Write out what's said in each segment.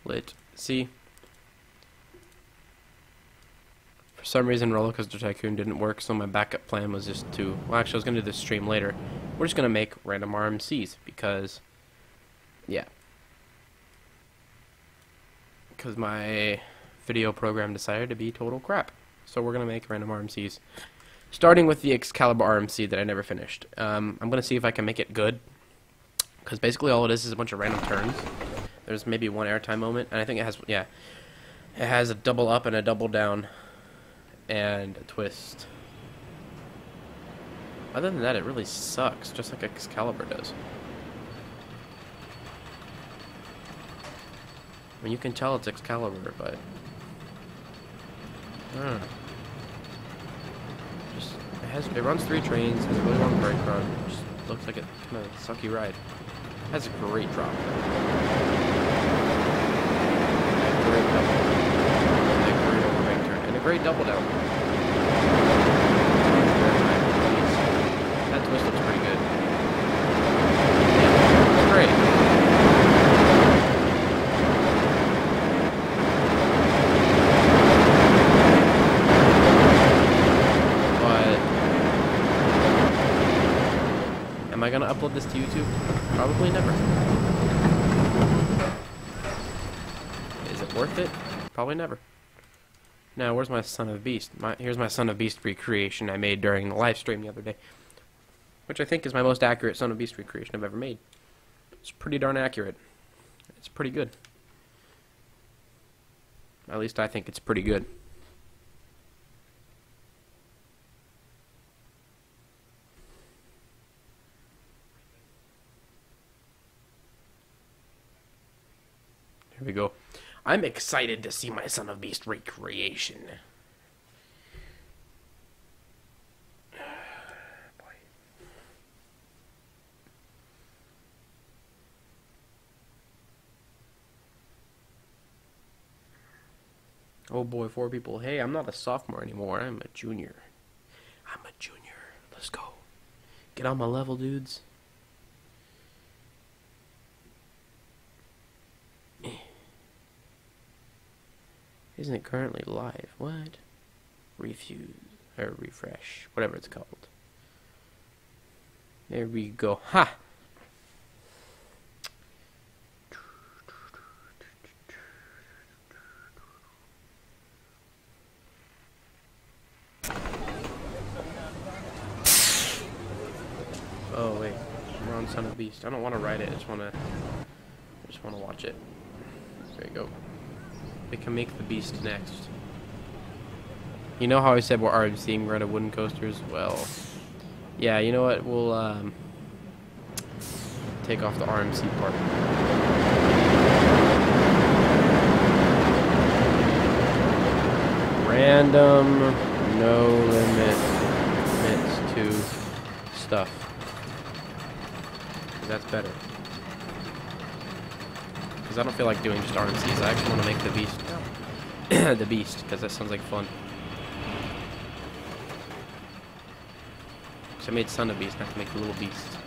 Lit. See? For some reason, Roller Coaster Tycoon didn't work, so my backup plan was just to... Well, actually, I was going to do this stream later. We're just going to make random RMCs, because... Yeah. Because my video program decided to be total crap. So we're going to make random RMCs. Starting with the Excalibur RMC that I never finished. I'm going to see if I can make it good. Because basically all it is a bunch of random turns. There's maybe one airtime moment, and I think it has, yeah. It has a double up and a double down. And a twist. Other than that, it really sucks, just like Excalibur does. I mean, you can tell it's Excalibur, but... I don't know. Just, it runs 3 trains, has a really long brake run, just looks like a kind of sucky ride. It has a great drop. A great double. And a great overbank turn. And a great double down. That twist looks pretty good. Yeah, great. Am I gonna upload this to YouTube? Probably never. Is it worth it? Probably never. Now, where's my Son of Beast? Here's my Son of Beast recreation I made during the live stream the other day. Which I think is my most accurate Son of Beast recreation I've ever made. It's pretty darn accurate. It's pretty good. At least I think it's pretty good. Here we go. I'm excited to see my Son of Beast recreation. Boy. Oh boy, 4 people. Hey, I'm not a sophomore anymore. I'm a junior. I'm a junior. Let's go. Get on my level, dudes. Isn't it currently live? What? Refuse. Or refresh. Whatever it's called. There we go. Ha! Oh wait. We're on Son of Beast. I don't want to ride it. I just want to watch it. There you go. We can make the Beast next. You know how I said we're RMCing red wooden coasters? Well, yeah, you know what? We'll take off the RMC part. Random, no limits to stuff. That's better. Because I don't feel like doing just RMCs. I actually want to make the Beast. The Beast, because that sounds like fun. So I made Son of Beast, not to make the little Beast.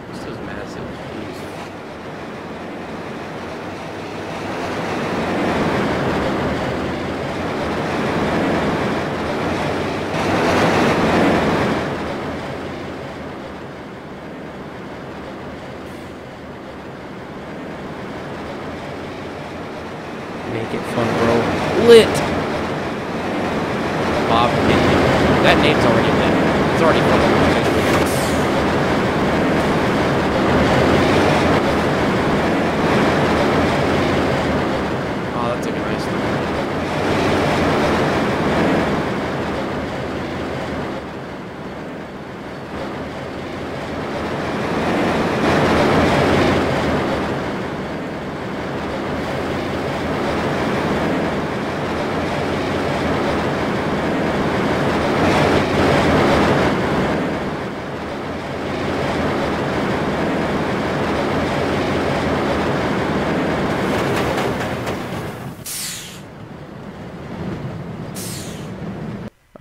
This is massive. Make it fun, bro. Lit! Bob Kidney. That name's already lit. It's already fun. Oh, that took a nice look.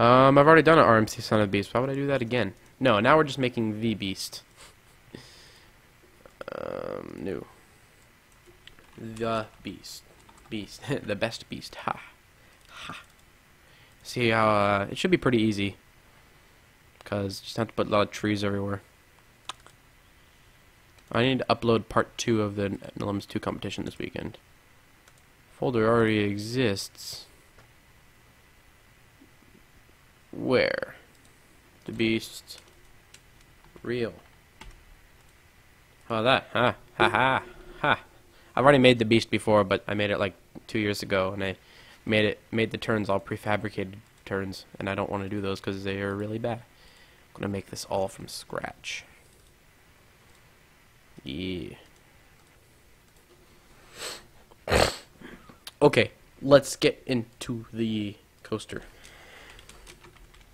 I've already done an RMC Son of Beast. Why would I do that again? No, now we're just making the Beast. New. The Beast. Beast. The best Beast. Ha. Ha. See how, it should be pretty easy. Because you just have to put a lot of trees everywhere. I need to upload part 2 of the NoLimits2 competition this weekend. Folder already exists. Where? The Beast. Real. Oh, that. Ha. Ha ha. Ha. I've already made the Beast before, but I made it like 2 years ago, and I made the turns all prefabricated turns, and I don't want to do those because they are really bad. I'm gonna make this all from scratch. Yeah. Okay, let's get into the coaster.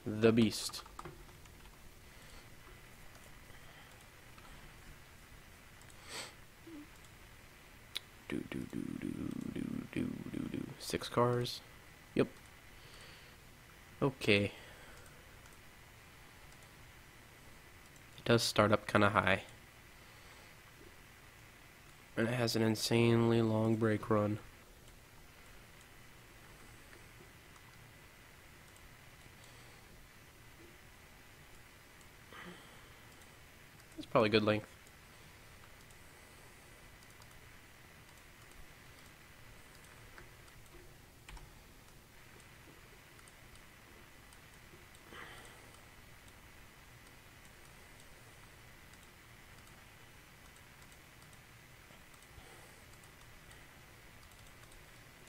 The Beast. Do do do do do do do do. 6 cars. Yep. Okay. It does start up kind of high. And it has an insanely long brake run. It's probably good length.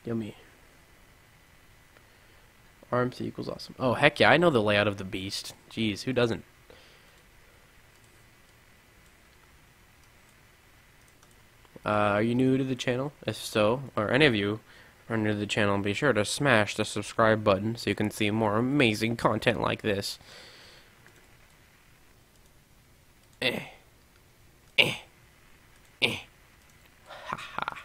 Yummy. RMC equals awesome. Oh, heck yeah, I know the layout of the Beast. Jeez, who doesn't? Are you new to the channel? If so, or any of you are new to the channel, be sure to smash the subscribe button so you can see more amazing content like this. Haha.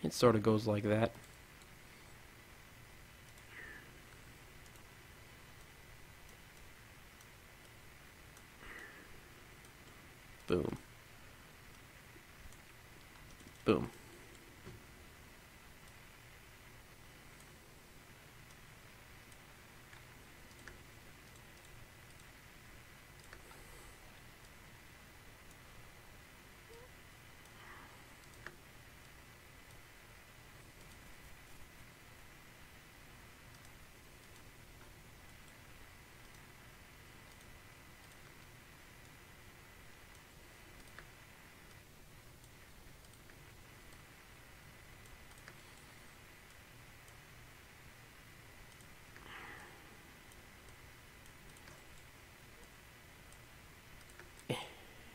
It sort of goes like that. Boom. Boom.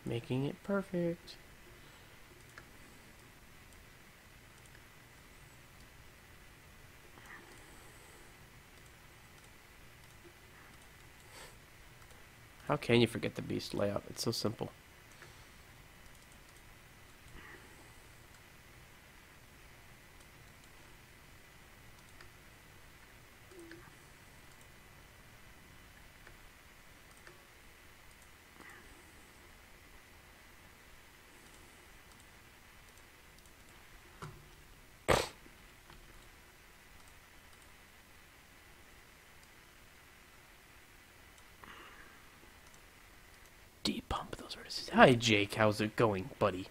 Making it perfect. How can you forget the Beast layout? It's so simple. Pump those vertices. Hi Jake, how's it going, buddy?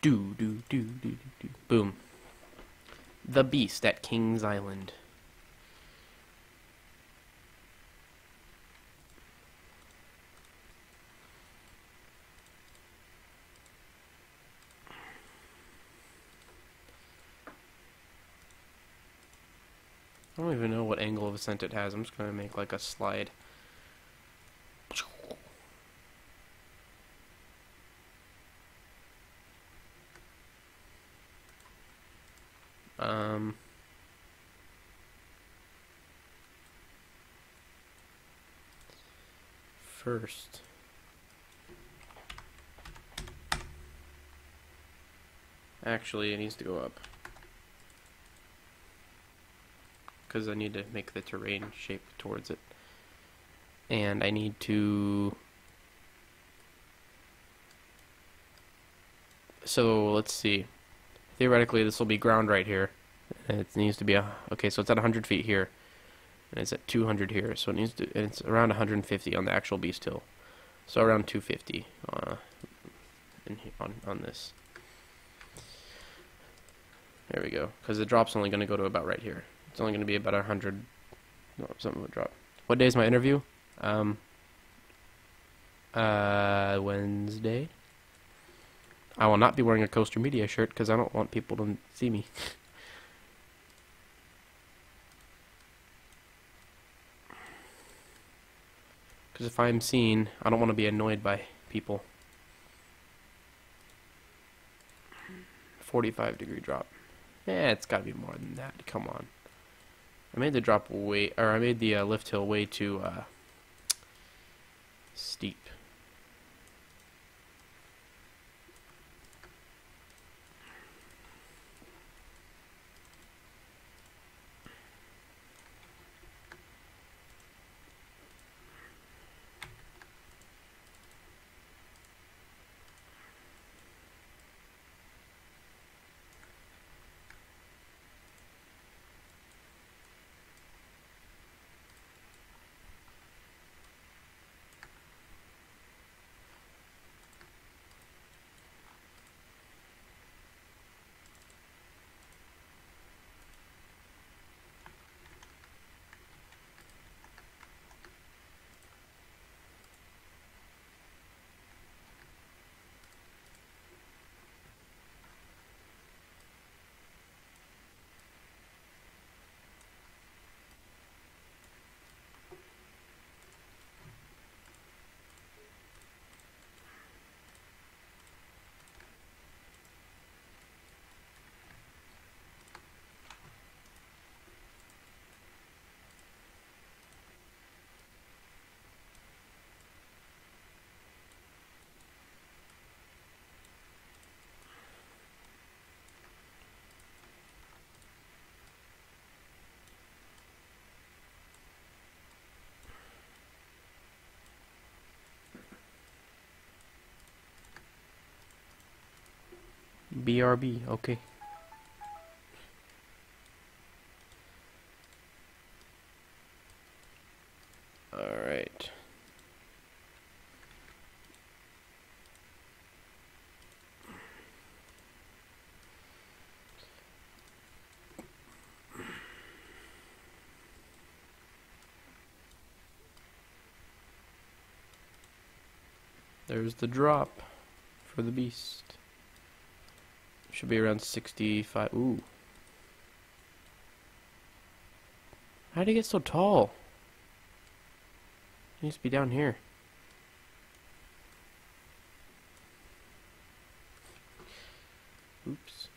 Do do do do do do. Boom. The Beast at King's Island. I don't even know what angle of ascent it has. I'm just going to make like a slide. First. Actually, it needs to go up. Because I need to make the terrain shape towards it. And I need to... So, let's see. Theoretically, this will be ground right here. And it needs to be okay, so it's at 100 feet here. And it's at 200 here. So it needs to... And it's around 150 on the actual beast hill. So around 250 on this. There we go. Because the drop's only going to go to about right here. It's only going to be about 100... No, something will drop. What day is my interview? Wednesday. I will not be wearing a Coaster Media shirt because I don't want people to see me. Because if I'm seen, I don't want to be annoyed by people. 45-degree drop. Yeah, it's got to be more than that. Come on. I made the drop way, or I made the lift hill way too steep. BRB, okay. Alright. There's the drop for the beast. Should be around 65. Ooh. How did he get so tall? He needs to be down here. Oops.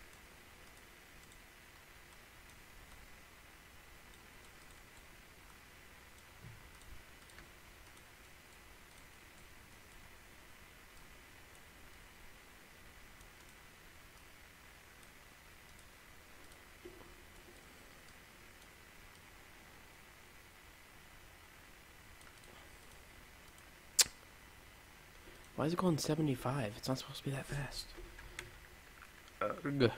Why is it going 75? It's not supposed to be that fast. Ugh.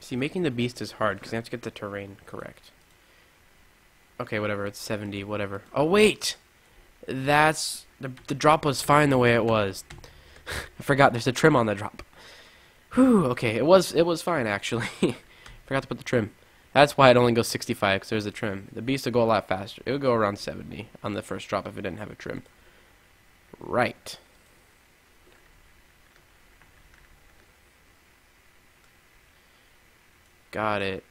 See, making the beast is hard because you have to get the terrain correct. Okay, whatever. It's 70. Whatever. Oh wait, that's the drop was fine the way it was. I forgot there's a trim on the drop. Whew, okay, it was fine actually. Forgot to put the trim. That's why it only goes 65 because there's a trim. The beast would go a lot faster. It would go around 70 on the first drop if it didn't have a trim. Right. Got it.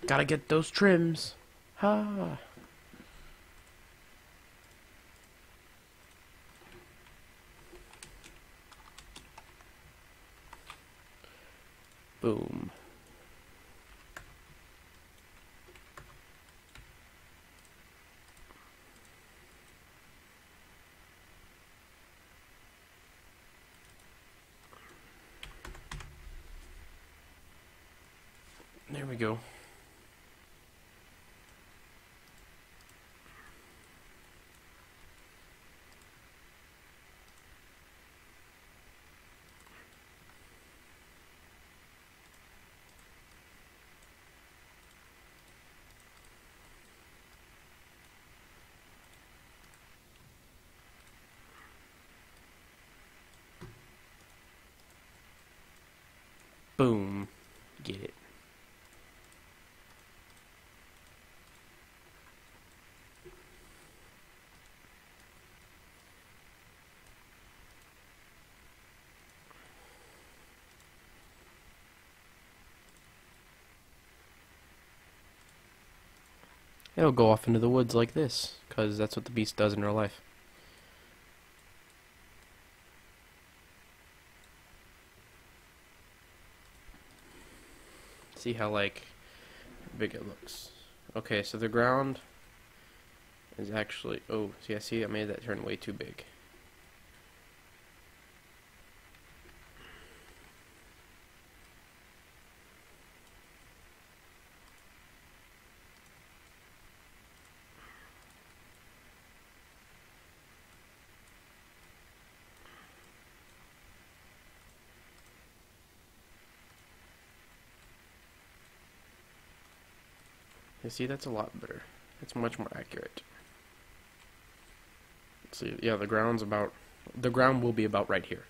Gotta get those trims. Ha. Boom. There we go. Boom. Get it. It'll go off into the woods like this, because that's what the beast does in real life. See how, like, big it looks. Okay, so the ground is actually... Oh, see, I made that turn way too big. You see, that's a lot better. It's much more accurate. Let's see, yeah, the ground will be about right here.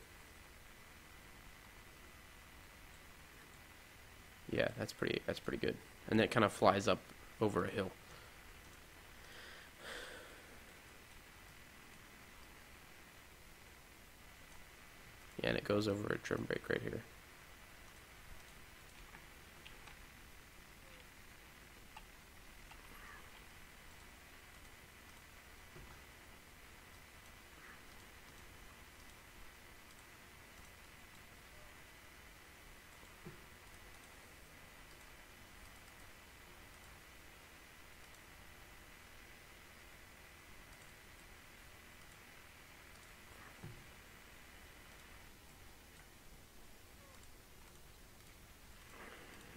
Yeah, that's pretty good. And it kind of flies up over a hill. Yeah, and it goes over a trim break right here.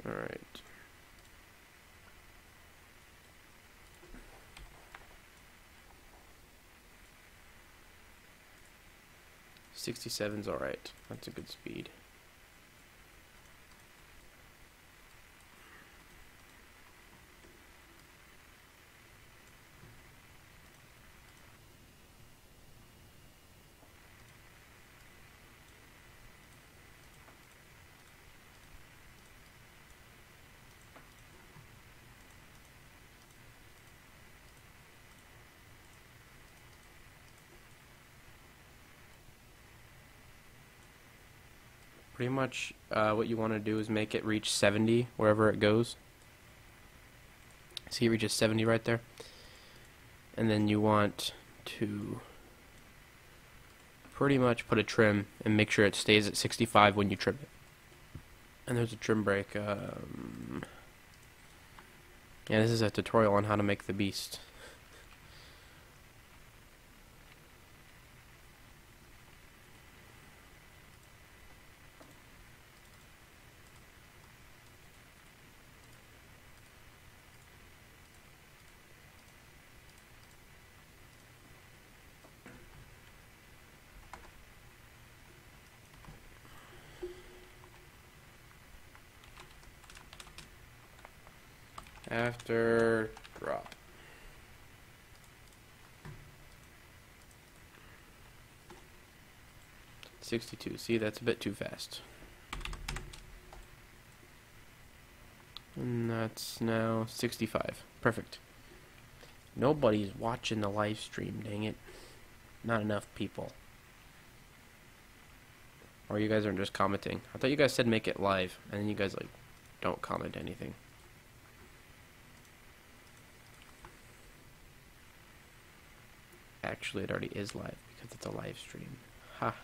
Alright. $67's alright. That's a good speed. Pretty much what you want to do is make it reach 70 wherever it goes. See, it reaches 70 right there. And then you want to pretty much put a trim and make sure it stays at 65 when you trim it. And there's a trim break. Yeah, this is a tutorial on how to make the beast. After drop. $62. See, that's a bit too fast. And that's now 65. Perfect. Nobody's watching the live stream, dang it. Not enough people. Or you guys are just commenting. I thought you guys said make it live, and then you guys like don't comment anything. Actually, it already is live because it's a live stream. Ha.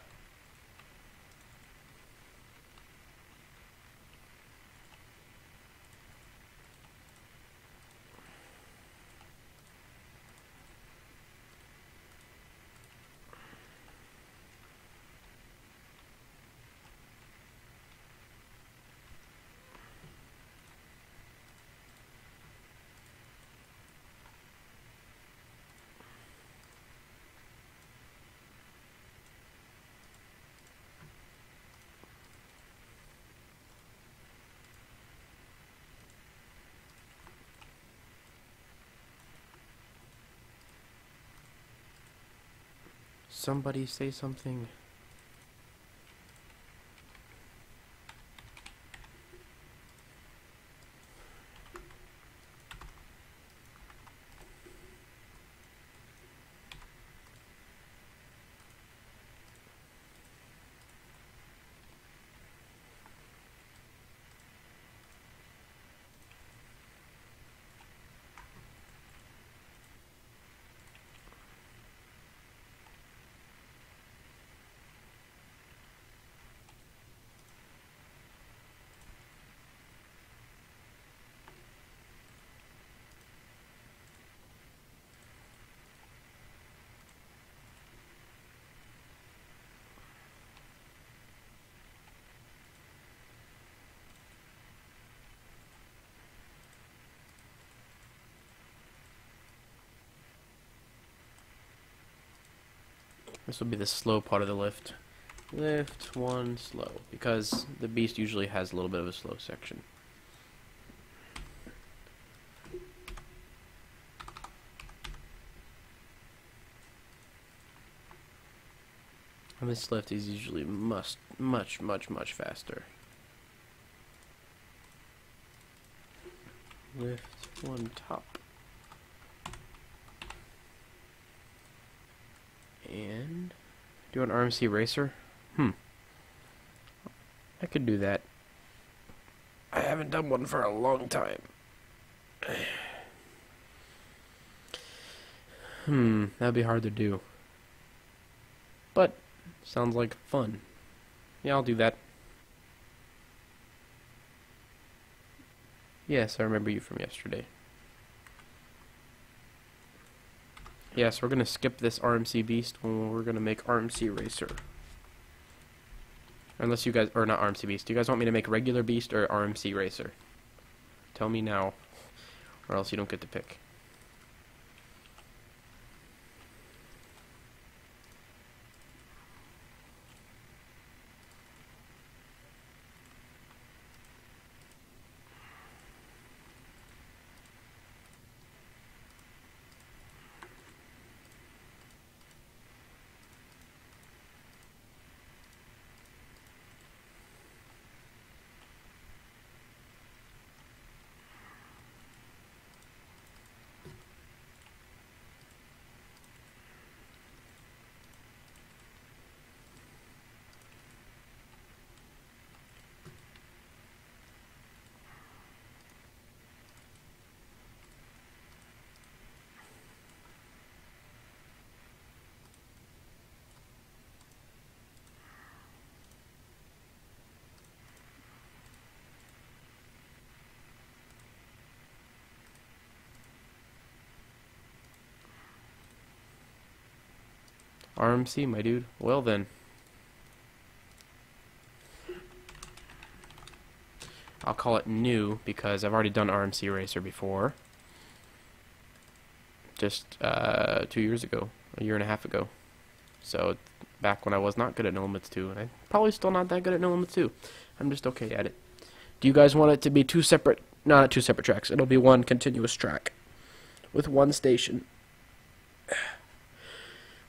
Somebody say something. This will be the slow part of the lift. Lift 1 slow, because the beast usually has a little bit of a slow section. And this lift is usually much faster. Lift 1 top. And do an RMC racer? I could do that. I haven't done one for a long time. That'd be hard to do. But sounds like fun. Yeah, I'll do that. Yes, I remember you from yesterday. Yes, we're gonna skip this RMC Beast when we're gonna make RMC Racer. Unless you guys, or not RMC Beast. Do you guys want me to make regular Beast or RMC Racer? Tell me now, or else you don't get to pick. RMC, my dude. Well then. I'll call it new because I've already done RMC Racer before. Just 2 years ago, a year and a half ago. So back when I was not good at NoLimits2, and I'm probably still not that good at NoLimits2. I'm just okay at it. Do you guys want it to be two separate? No, not two separate tracks. It'll be one continuous track with one station.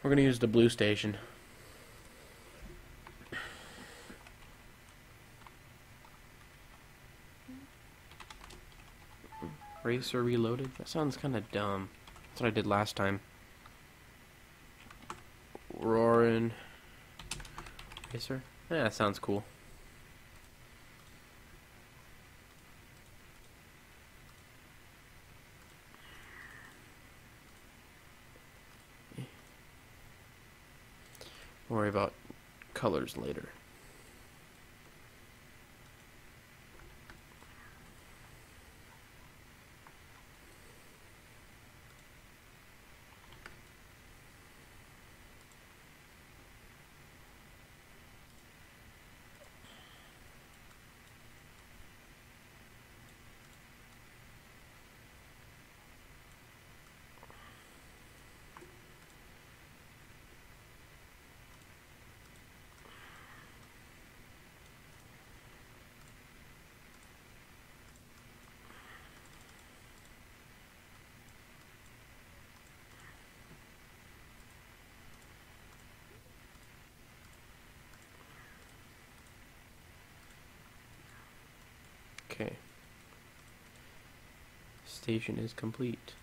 We're gonna use the blue station. Racer Reloaded? That sounds kind of dumb. That's what I did last time. Roarin' Racer? Yeah, that sounds cool. Worry about colors later. Okay. Station is complete.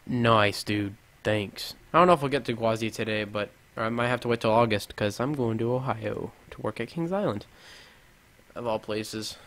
Nice, dude. Thanks. I don't know if we'll get to Gwazi today, but I might have to wait till August because I'm going to Ohio to work at Kings Island, of all places.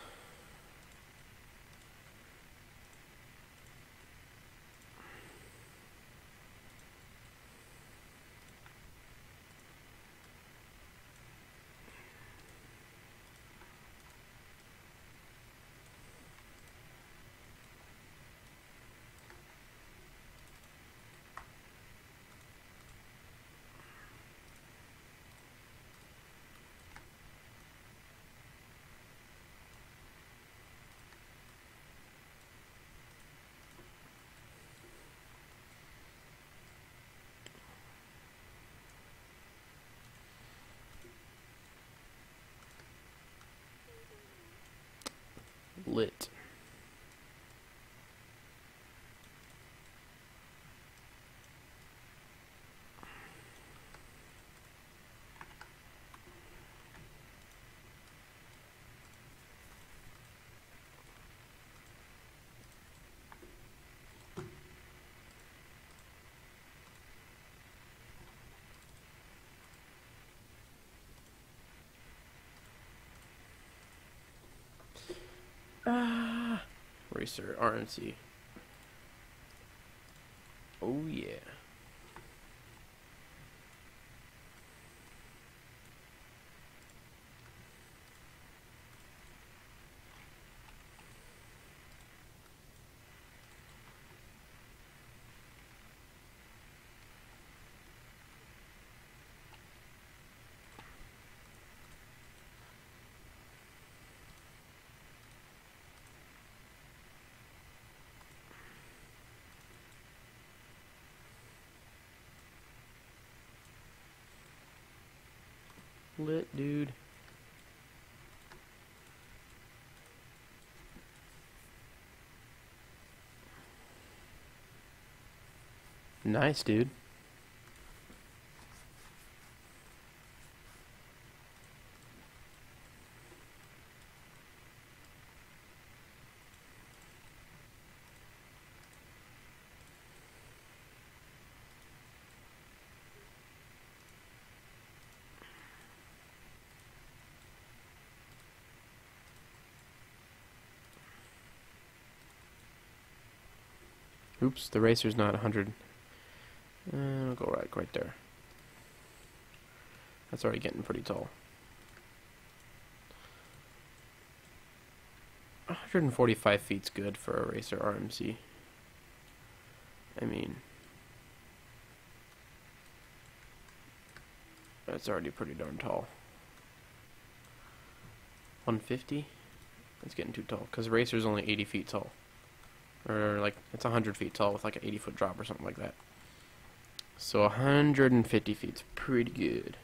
Lit. Racer RNC. Oh yeah. Lit, dude. Nice, dude. Oops, the racer's not 100. I'll go right there. That's already getting pretty tall. 145 feet's good for a racer RMC. I mean, that's already pretty darn tall. 150? That's getting too tall, because racer's only 80 feet tall. Or, like, it's 100 feet tall with, like, an 80-foot drop or something like that. So 150 feet's pretty good.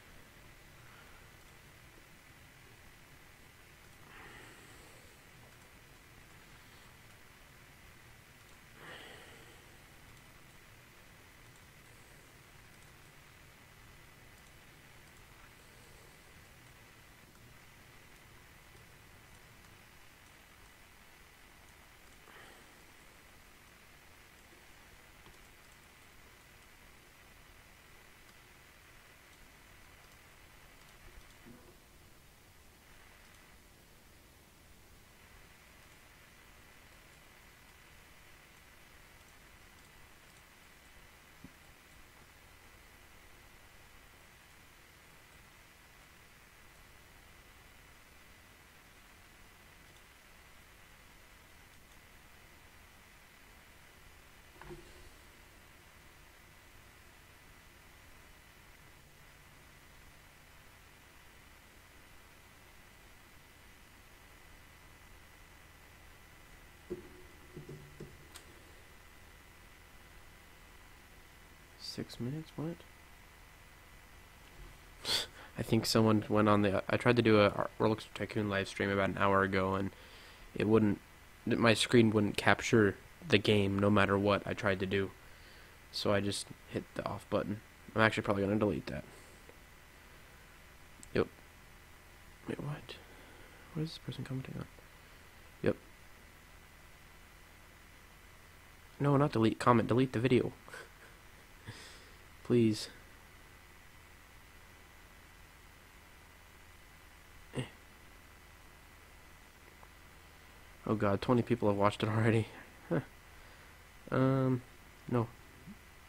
6 minutes? What? I think someone went on the... I tried to do a Roblox Tycoon live stream about an hour ago, and it wouldn't... My screen wouldn't capture the game no matter what I tried to do. So I just hit the off button. I'm actually probably going to delete that. Yep. Wait, what? What is this person commenting on? Yep. No, not delete. Comment. Delete the video. Please. Oh god, 20 people have watched it already. Huh. No.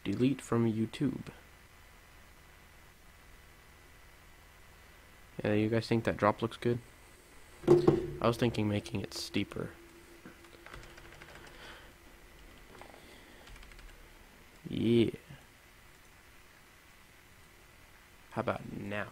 Delete from YouTube. Yeah, you guys think that drop looks good? I was thinking making it steeper. Yeah. How about now?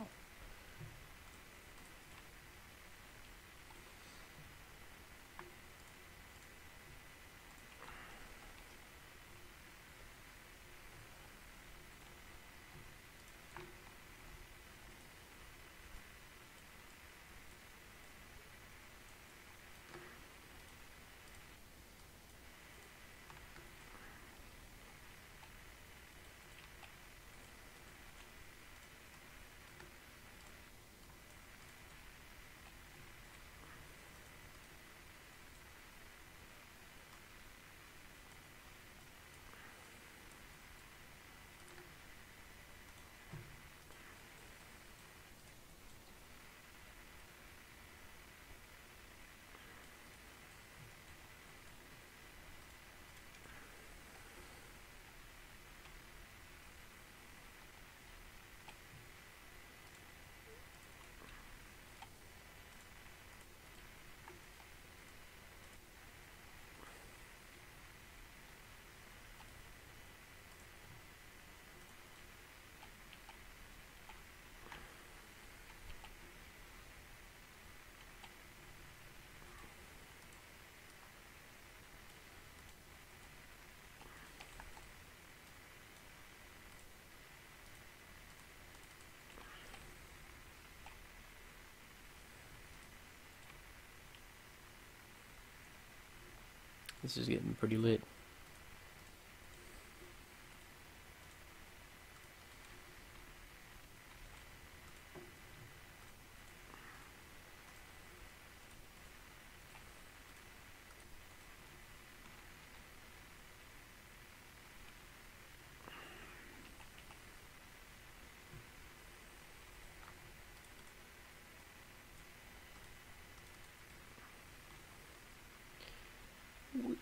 This is getting pretty lit.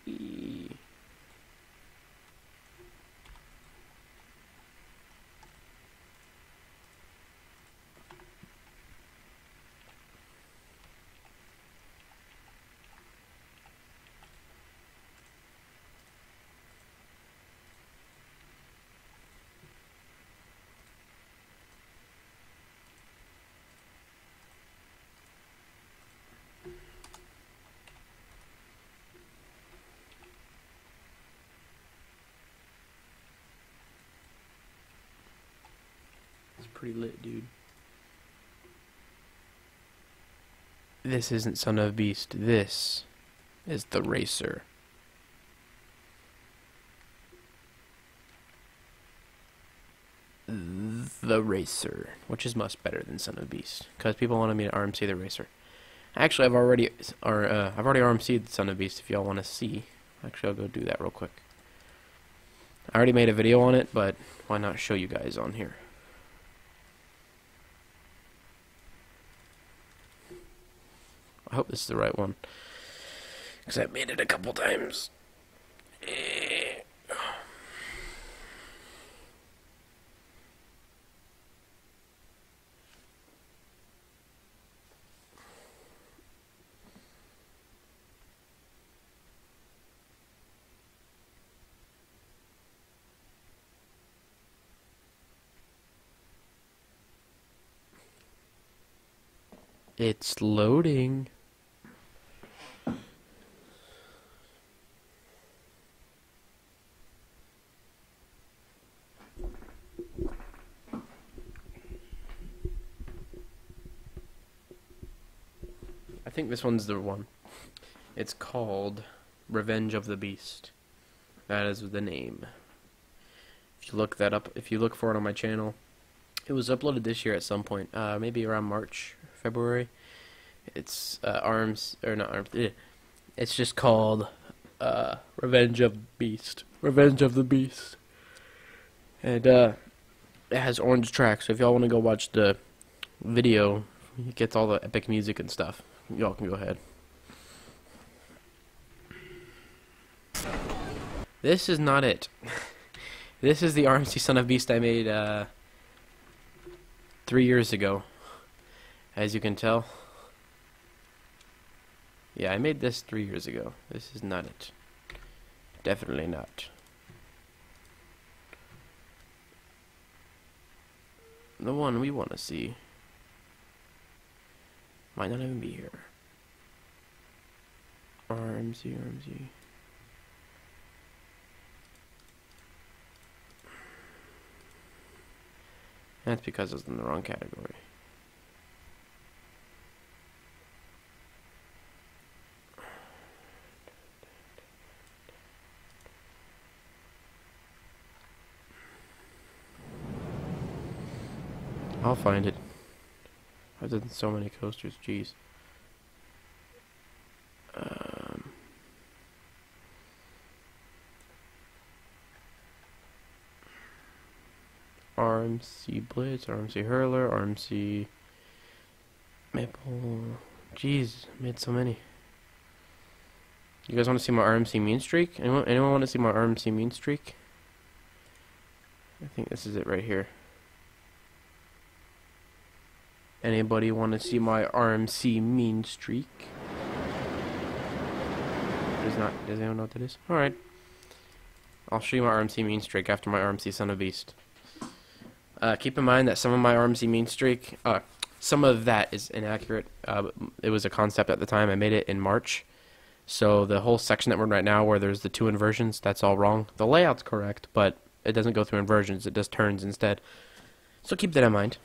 Whee. It's pretty lit, dude. This isn't Son of Beast. This is the Racer. The Racer, which is much better than Son of Beast, because people wanted me to RMC the Racer. Actually, I've already RMC'd Son of Beast. If y'all want to see, actually, I'll go do that real quick. I already made a video on it, but why not show you guys on here? I hope this is the right one, because I've made it a couple times. It's loading. think this one's the one. It's called Revenge of the Beast. That is the name. If you look that up, if you look for it on my channel, it was uploaded this year at some point, maybe around March, February. It's arms or not arms. It's just called Revenge of the Beast. Revenge of the Beast. And it has orange tracks. So if y'all want to go watch the video, it gets all the epic music and stuff. Y'all can go ahead. This is not it. This is the RMC Son of Beast I made 3 years ago. As you can tell. Yeah, I made this 3 years ago. This is not it. Definitely not. The one we want to see might not even be here. RMC. That's because it's in the wrong category. I'll find it. I've done so many coasters, jeez. RMC Blitz, RMC Hurler, RMC Maple. Jeez, I made so many. You guys want to see my RMC mean streak? Anyone want to see my RMC mean streak? I think this is it right here. Anybody want to see my RMC mean streak? Does anyone know what that is? Alright. I'll show you my RMC mean streak after my RMC Son of Beast. Keep in mind that some of my RMC mean streak, some of that is inaccurate. It was a concept at the time. I made it in March. So the whole section that we're in right now where there's the 2 inversions, that's all wrong. The layout's correct, but it doesn't go through inversions. It just turns instead. So keep that in mind.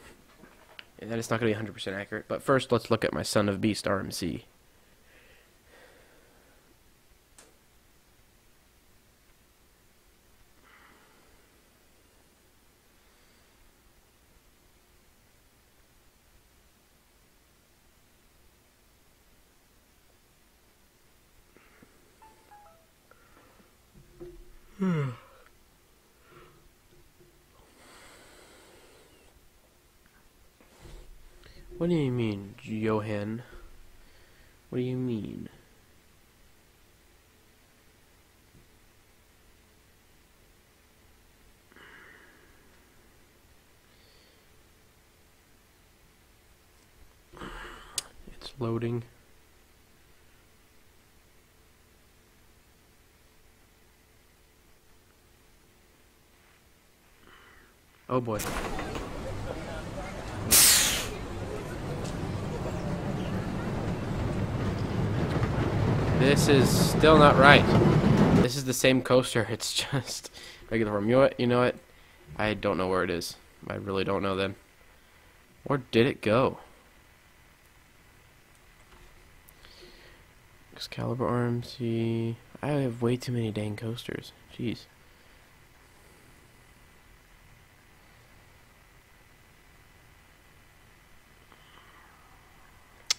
And that it's not going to be 100% accurate. But first, let's look at my Son of Beast RMC. What do you mean, Johan? What do you mean? It's loading. Oh boy. This is still not right. This is the same coaster. It's just regular form. You know what? I don't know where it is. I really don't know then. Where did it go? Excalibur RMC. I have way too many dang coasters. Jeez.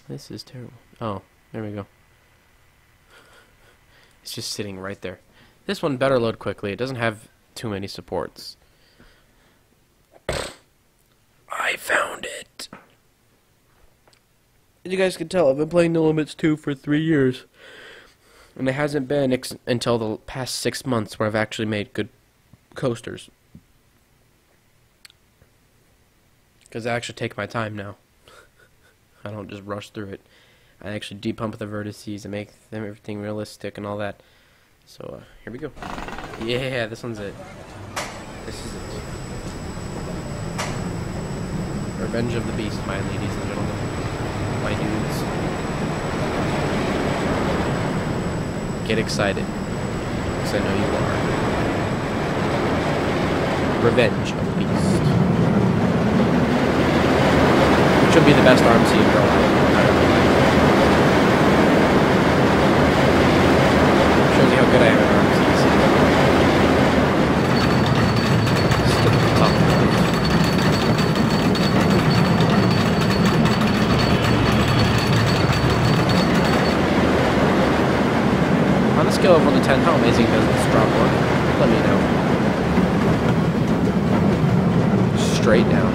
This is terrible. Oh, there we go. It's just sitting right there. This one better load quickly. It doesn't have too many supports. I found it! As you guys can tell, I've been playing NoLimits2 for 3 years. And it hasn't been until the past 6 months where I've actually made good coasters. Because I actually take my time now. I don't just rush through it. I actually depump the vertices and make everything realistic and all that. So, here we go. Yeah, this one's it. This is it. Revenge of the Beast, my ladies and gentlemen. My dudes. Get excited. Because I know you are. Revenge of the Beast. Which will be the best RMC in your life. On a scale of 1 to 10, how amazing does this drop look? Let me know. Straight down.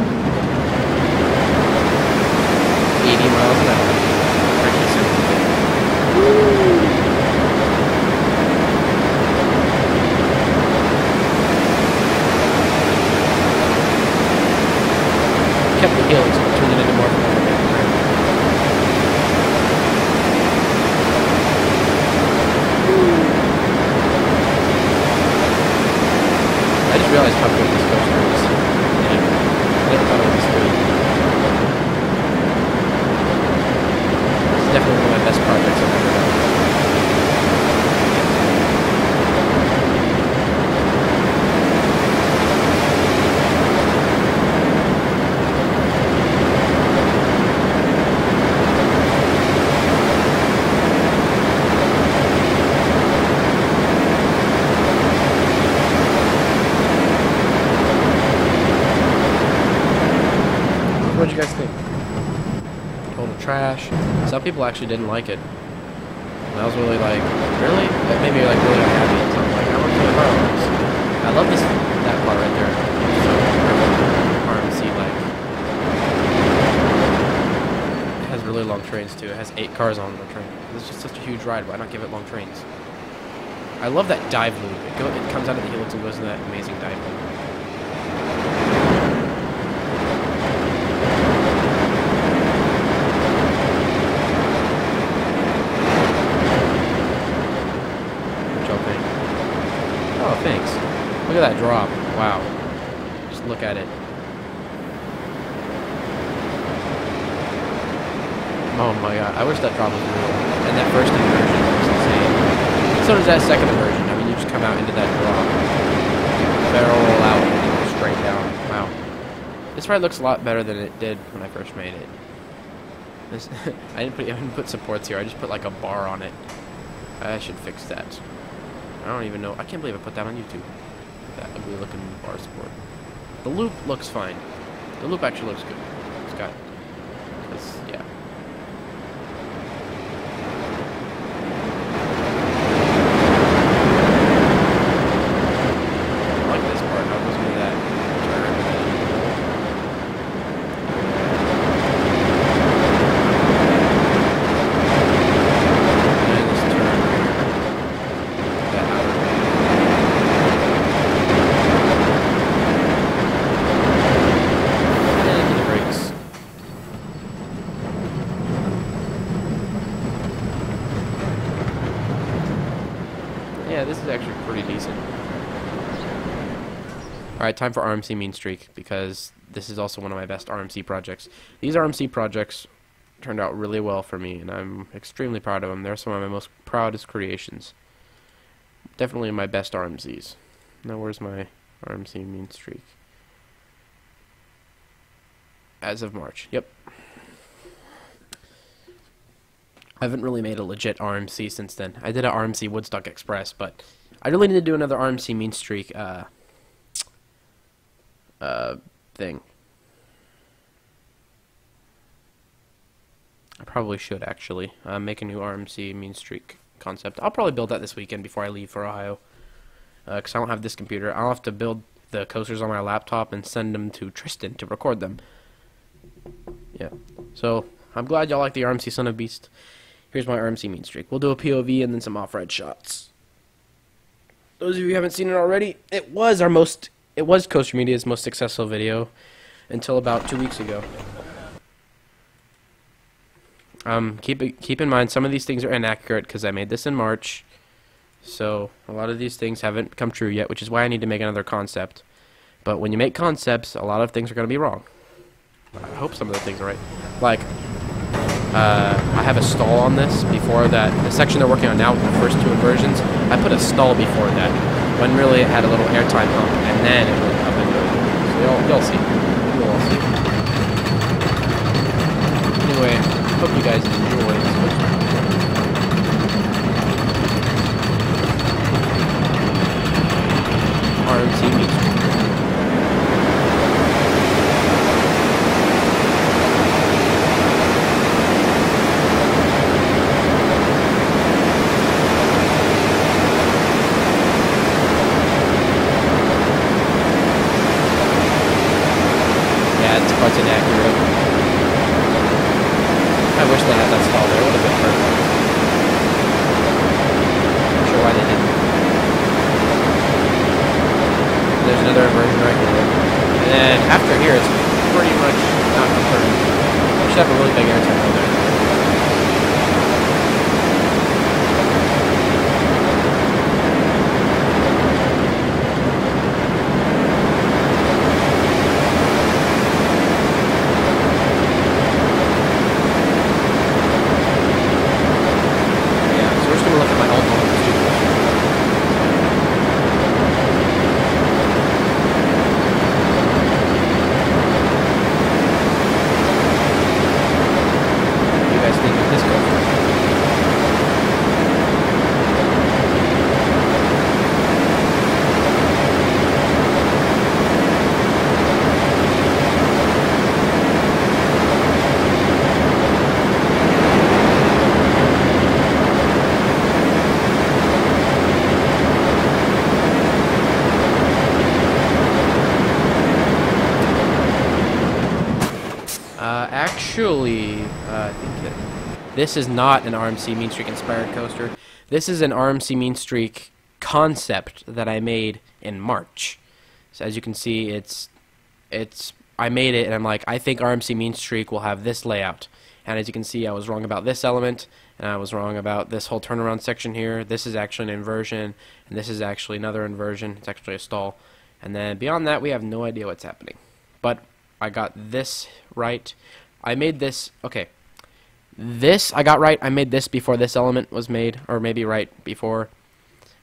80 miles an hour. Actually, 70. Woo! Kept the helix, but turned it into more of a turn. I just realized how good this coaster is. I never thought it was this good. This is definitely one of my best projects I've ever done. What did you guys think? Total trash. Some people actually didn't like it. And I was really like, really? That made me like really unhappy. So I'm like, I want to play hard on this. I love this, that part right there. So RMC like. It has really long trains too. It has 8 cars on the train. It's just such a huge ride. Why not give it long trains? I love that dive loop. It comes out of the helix and goes into that amazing dive loop. Oh, thanks. Look at that drop. Wow. Just look at it. Oh my god. I wish that drop was real. And that first inversion was insane. So does that second inversion. I mean, you just come out into that drop. You barrel out and go straight down. Wow. This ride looks a lot better than it did when I first made it. This, I didn't put supports here. I just put like a bar on it. I should fix that. I don't even know. I can't believe I put that on YouTube. That ugly looking bar support. The loop looks fine. The loop actually looks good. It's got, yeah. I like this part. How it goes into that turn. And this turn right here. That outer band. And into the brakes. Yeah, this is actually pretty decent. Alright, time for RMC Mean Streak, because this is also one of my best RMC projects. These RMC projects turned out really well for me, and I'm extremely proud of them. They're some of my most proudest creations. Definitely my best RMCs. Now, where's my RMC Mean Streak? As of March. Yep. I haven't really made a legit RMC since then. I did a RMC Woodstock Express, but I really need to do another RMC Mean Streak thing. I probably should actually make a new RMC Mean Streak concept. I'll probably build that this weekend before I leave for Ohio, because I don't have this computer. I'll have to build the coasters on my laptop and send them to Tristan to record them. Yeah. So I'm glad y'all like the RMC Son of Beast. Here's my RMC Mean Streak. We'll do a POV and then some off-road shots. Those of you who haven't seen it already, it was Coaster Media's most successful video until about 2 weeks ago. Keep in mind, some of these things are inaccurate because I made this in March, so a lot of these things haven't come true yet, which is why I need to make another concept. But when you make concepts, a lot of things are going to be wrong. I hope some of the things are right. Like, I have a stall on this before that. The section they're working on now, the first 2 inversions, I put a stall before that, when really it had a little airtime hump, and then it went up into it. So you'll see. You'll all see. Anyway, hope you guys enjoy this one. RMC Mean Streak. another inversion right here. And then after here, it's pretty much not confirmed. We should have a really big airtime over there. Actually, I think this is not an RMC Mean Streak inspired coaster. This is an RMC Mean Streak concept that I made in March. So as you can see, I made it and I'm like, I think RMC Mean Streak will have this layout. And as you can see, I was wrong about this element, and I was wrong about this whole turnaround section here. This is actually an inversion, and this is actually another inversion. It's actually a stall. And then beyond that, we have no idea what's happening. But I got this right. I made this, okay, this I got right. I made this before this element was made, or maybe right before.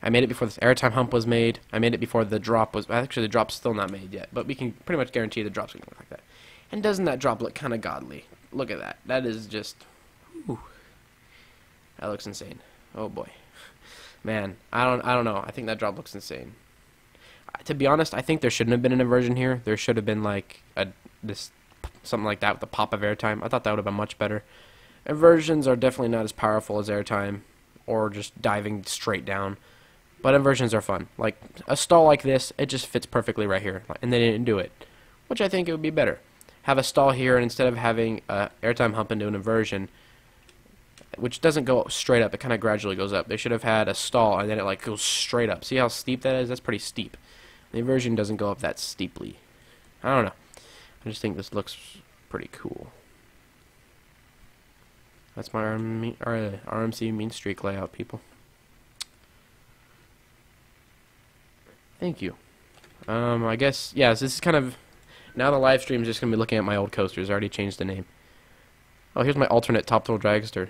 I made it before this airtime hump was made. I made it before the drop was, actually the drop's still not made yet, but we can pretty much guarantee the drop's going to look like that. And doesn't that drop look kind of godly? Look at that. That is just, whew, that looks insane. Oh boy. Man, I don't know. I think that drop looks insane. To be honest, I think there shouldn't have been an inversion here. There should have been like something like that with a pop of airtime. I thought that would have been much better. Inversions are definitely not as powerful as airtime or just diving straight down. But inversions are fun. Like a stall like this, it just fits perfectly right here. And they didn't do it, which I think it would be better. Have a stall here, and instead of having a airtime hump into an inversion, which doesn't go straight up, it kind of gradually goes up. They should have had a stall and then it like goes straight up. See how steep that is? That's pretty steep. The inversion doesn't go up that steeply. I don't know. I just think this looks pretty cool. That's my RMC Mean Streak layout, people. Thank you. I guess, yeah, so this is kind of, now the live stream is just going to be looking at my old coasters. I already changed the name. Oh, here's my alternate Top Thrill Dragster.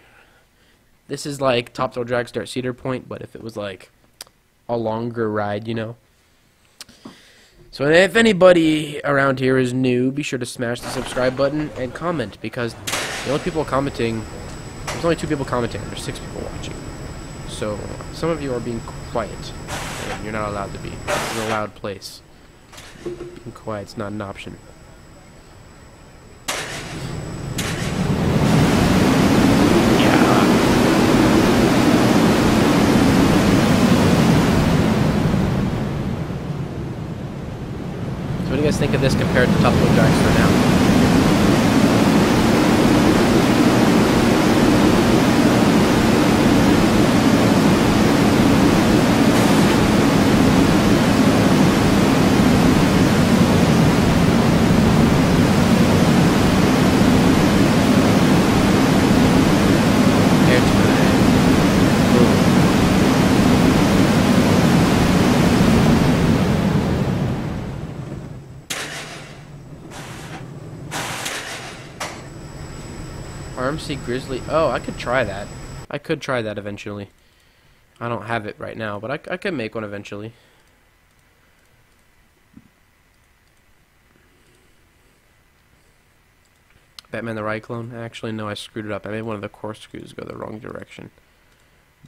This is like Top Thrill Dragster at Cedar Point, but if it was like a longer ride, you know. So if anybody around here is new, be sure to smash the subscribe button and comment, because the only people commenting, there's only 2 people commenting, there's 6 people watching. So some of you are being quiet, and you're not allowed to be. It's a loud place. Being quiet's not an option. What do you guys think of this compared to Top Thrill Dragster now? RMC Grizzly. Oh, I could try that. I could try that eventually. I don't have it right now, but I could make one eventually. Batman the Ride clone? Actually, no, I screwed it up. I made one of the corkscrews go the wrong direction.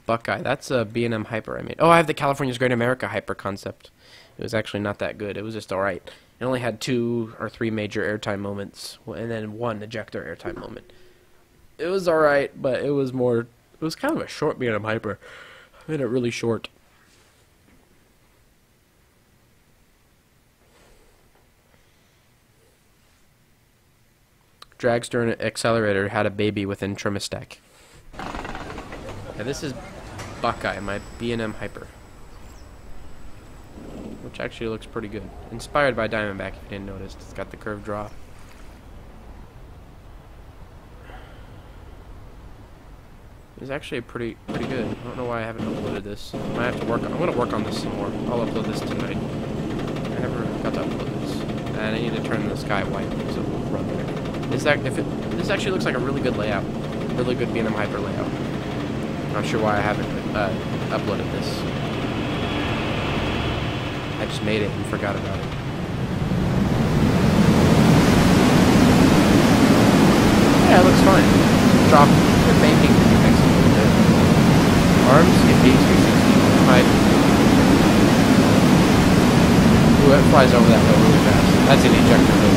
Buckeye. That's a B&M Hyper I made. Oh, I have the California's Great America Hyper concept. It was actually not that good. It was just alright. It only had 2 or 3 major airtime moments, and then 1 ejector airtime moment. It was alright, but it was more, it was kind of a short B&M Hyper. I made it really short. Dragster and Accelerator had a baby within Trimestack. Yeah, this is Buckeye, my B&M Hyper. which actually looks pretty good. Inspired by Diamondback, if you didn't notice. It's got the curved draw. It's actually pretty good. I don't know why I haven't uploaded this. I might have to work. I'm gonna work on this some more. I'll upload this tonight. I never got to upload this, and I need to turn the sky white so it will run better. This actually looks like a really good layout, really good B&M Hyper layout. Not sure why I haven't uploaded this. I just made it and forgot about it. Yeah, it looks fine. Drop the banking next a little bit. Arms, if 360 height. Ooh, it flies over that hill really fast. That's an ejector hill.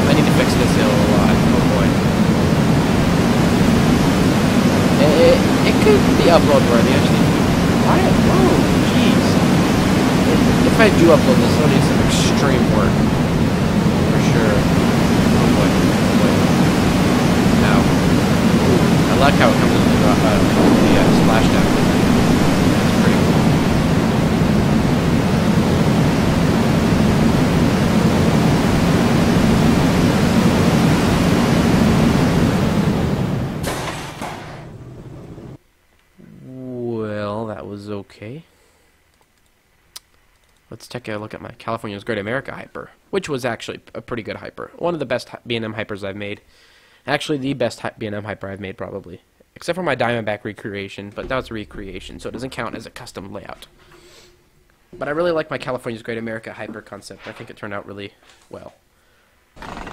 I need to fix this hill a lot. Oh boy. It could be upload worthy actually. Why? Whoa, jeez. If I do upload this, it'll need some extreme work. For sure. Oh boy. Now. Ooh, I like how it comes with the splashdown. It's pretty cool. Well, that was okay. Let's take a look at my California's Great America Hyper, which was actually a pretty good hyper. One of the best B&M Hypers I've made. Actually, the best B&M Hyper I've made, probably. Except for my Diamondback recreation, but that was a recreation, so it doesn't count as a custom layout. But I really like my California's Great America Hyper concept. I think it turned out really well. I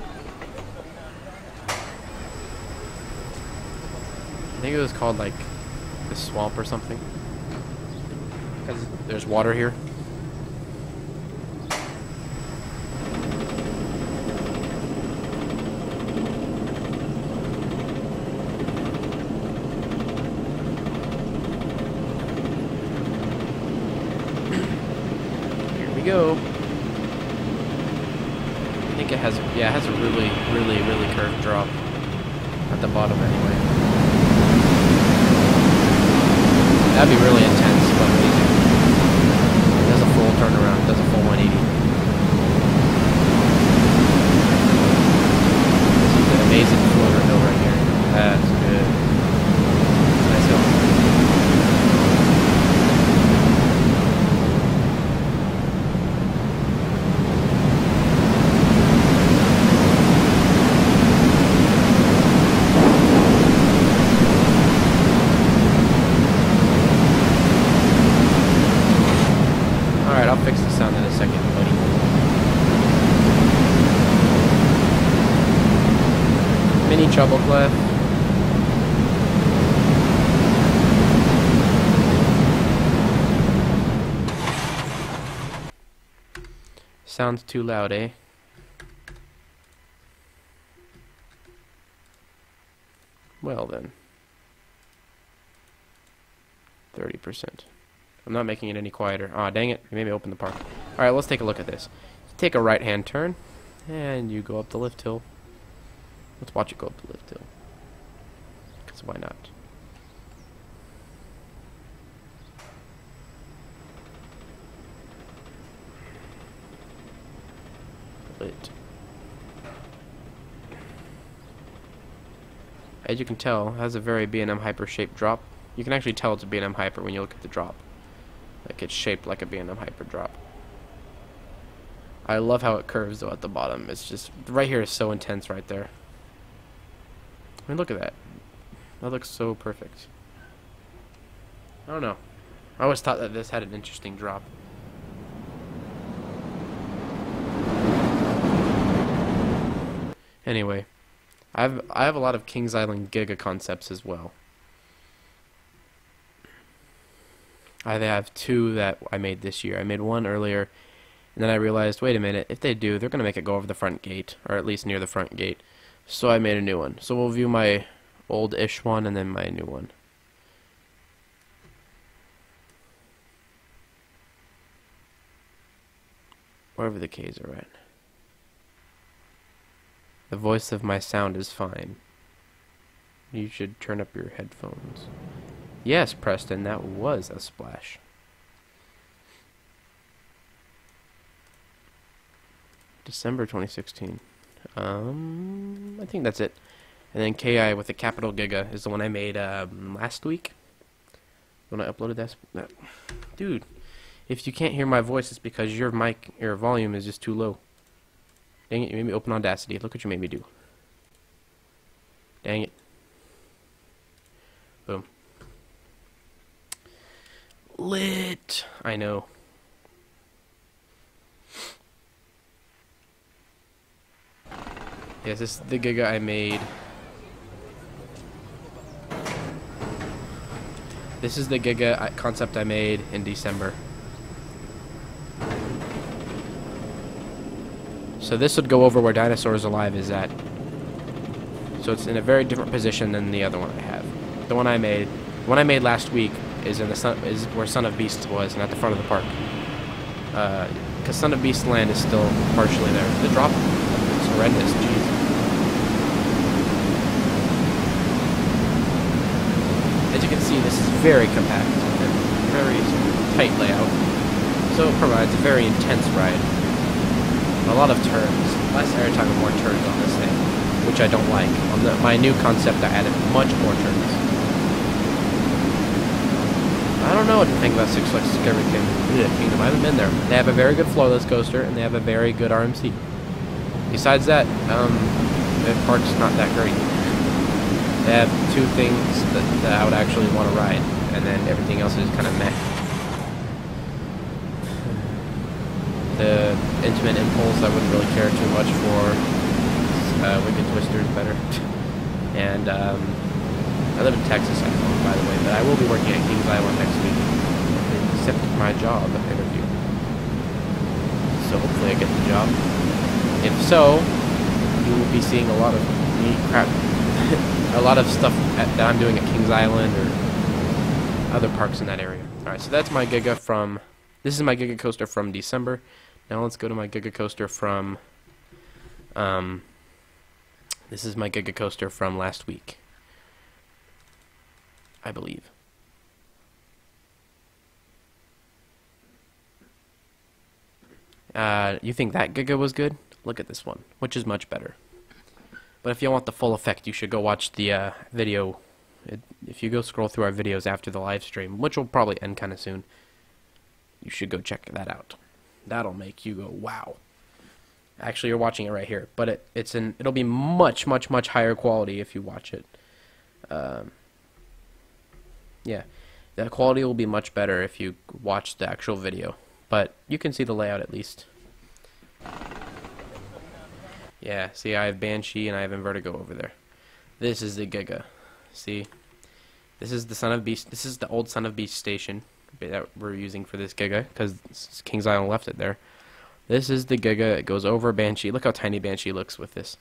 think it was called, like, the swamp or something. Because there's water here. Go. I think it has, yeah, it has a really curved drop at the bottom anyway. That'd be really intense, but amazing. It does a full turnaround, it does a full 180. This is an amazing floater hill right here. That's good. Nice hill. I'll fix the sound in a second, buddy. Mini treble clef. Sounds too loud, eh? Well then. 30%. I'm not making it any quieter. Aw, dang it. You made me open the park. Alright, let's take a look at this. Take a right-hand turn, and you go up the lift hill. Let's watch it go up the lift hill. Because why not? Lit. As you can tell, it has a very B&M Hyper shaped drop. You can actually tell it's a B&M Hyper when you look at the drop. Like it's shaped like a B&M Hyper drop. I love how it curves though at the bottom. It's just right here is so intense right there. I mean, look at that. That looks so perfect. I don't know. I always thought that this had an interesting drop. Anyway, I have a lot of Kings Island Giga concepts as well. I have two that I made this year. I made one earlier, and then I realized, wait a minute, if they do, they're going to make it go over the front gate, or at least near the front gate. So I made a new one. So we'll view my old-ish one and then my new one. Wherever the K's are at. The voice of my sound is fine. You should turn up your headphones. Yes, Preston, that was a splash. December 2016. I think that's it. And then KI with a capital Giga is the one I made last week when I uploaded that. Dude, if you can't hear my voice, it's because your volume is just too low. Dang it, you made me open Audacity. Look what you made me do. Dang it. Boom. Lit. I know. Yes, this is the Giga I made. This is the Giga concept I made in December. So this would go over where Dinosaurs Alive is at. So it's in a very different position than the other one I have. The one I made last week is where Son of Beast was, and at the front of the park. Because Son of Beast land is still partially there. The drop is horrendous. Jeez. As you can see, this is very compact and very tight layout, so it provides a very intense ride. A lot of turns, less airtime and more turns on this thing, which I don't like. On my new concept, I added much more turns. I don't know what to think about Six Flags Discovery Kingdom. I haven't been there. They have a very good floorless coaster, and they have a very good RMC. Besides that, the park's not that great. They have two things that I would actually want to ride, and then everything else is kind of meh. The Intimate Impulse I wouldn't really care too much for. Wicked Twister is better. And I live in Texas, by the way, but I will be working at Kings Island next week. I accepted my job interview. So hopefully I get the job. If so, you will be seeing a lot of neat crap. A lot of stuff that I'm doing at Kings Island or other parks in that area. Alright, so that's my Giga from... This is my Giga coaster from December. Now let's go to my Giga coaster from... this is my Giga coaster from last week, I believe. You think that Giga was good? Look at this one, which is much better. But if you want the full effect, you should go watch the video. If you go scroll through our videos after the live stream, which will probably end kind of soon, you should go check that out. That'll make you go, wow. Actually, you're watching it right here, but it'll be much higher quality if you watch it. Yeah, the quality will be much better if you watch the actual video, but you can see the layout at least. Yeah, see, I have Banshee and I have Invertigo over there. This is the Giga. See, this is the Son of Beast. This is the old Son of Beast station that we're using for this Giga because Kings Island left it there. This is the Giga. It goes over Banshee. Look how tiny Banshee looks with this.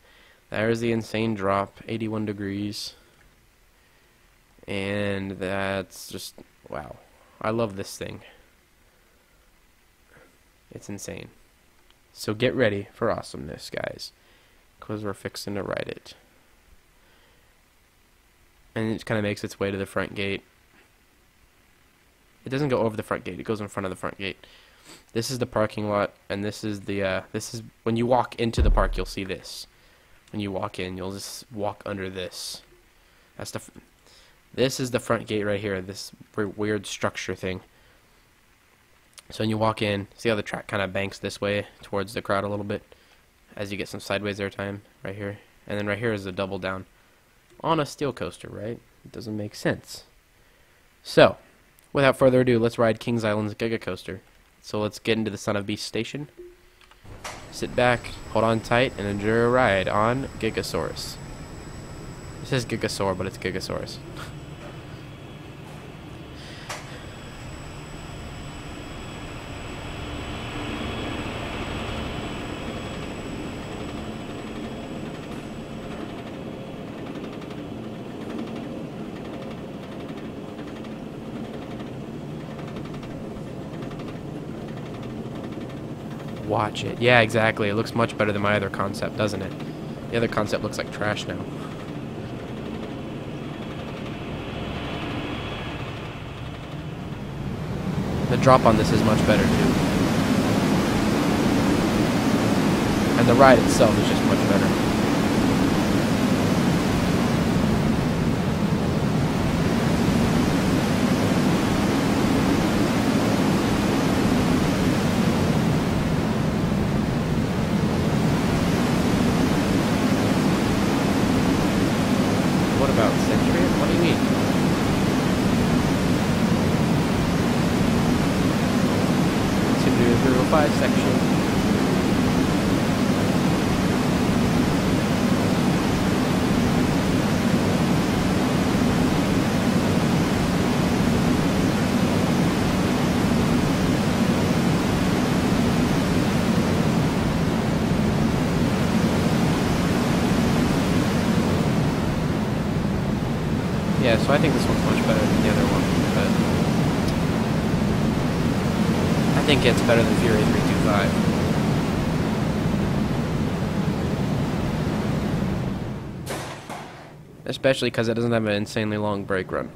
There's the insane drop, 81 degrees. And that's just, wow. I love this thing. It's insane. So get ready for awesomeness, guys, because we're fixing to ride it. And it kind of makes its way to the front gate. It doesn't go over the front gate. It goes in front of the front gate. This is the parking lot, and this is the this is when you walk into the park. You'll see this. When you walk in, you'll just walk under this. That's the. This is the front gate right here. This weird structure thing. So when you walk in, see how the track kind of banks this way towards the crowd a little bit, as you get some sideways airtime right here, and then right here is a double down on a steel coaster. Right? It doesn't make sense. So, without further ado, let's ride Kings Island's Giga Coaster. So let's get into the Son of Beast station. Sit back, hold on tight, and enjoy a ride on Gigasaurus. It says Gigasaur, but it's Gigasaurus. Watch it. Yeah, exactly. It looks much better than my other concept, doesn't it? The other concept looks like trash now. The drop on this is much better too. And the ride itself is just much better. What about Century? What do you mean? Continue to the 005 section. Yeah, so I think this one's much better than the other one, but I think it's better than Fury 325. Especially because it doesn't have an insanely long brake run.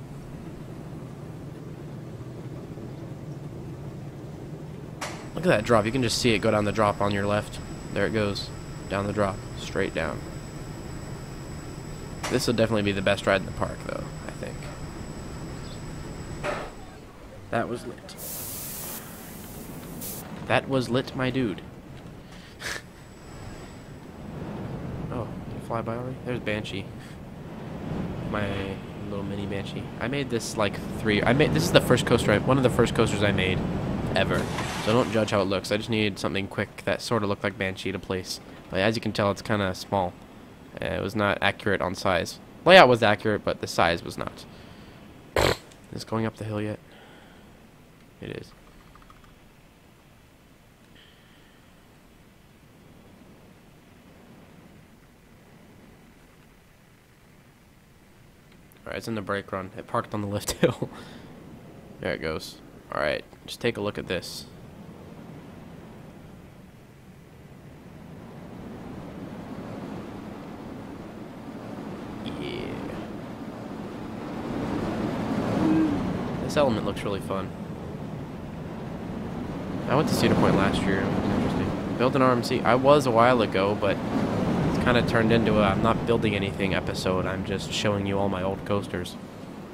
Look at that drop. You can just see it go down the drop on your left. There it goes. Down the drop. Straight down. This will definitely be the best ride in the park, though, I think. That was lit. That was lit, my dude. Oh, did it fly by already? There's Banshee. My little mini Banshee. I made this like this is the first coaster one of the first coasters I made ever. So don't judge how it looks. I just needed something quick that sort of looked like Banshee to place. But as you can tell, it's kind of small. It was not accurate on size. Layout was accurate, but the size was not. Is it going up the hill yet? It is. Alright, it's in the brake run. It parked on the lift hill. There it goes. Alright, just take a look at this. This element looks really fun. I went to Cedar Point last year. It was interesting. Built an RMC. I was a while ago, but it's kind of turned into a I'm not building anything episode. I'm just showing you all my old coasters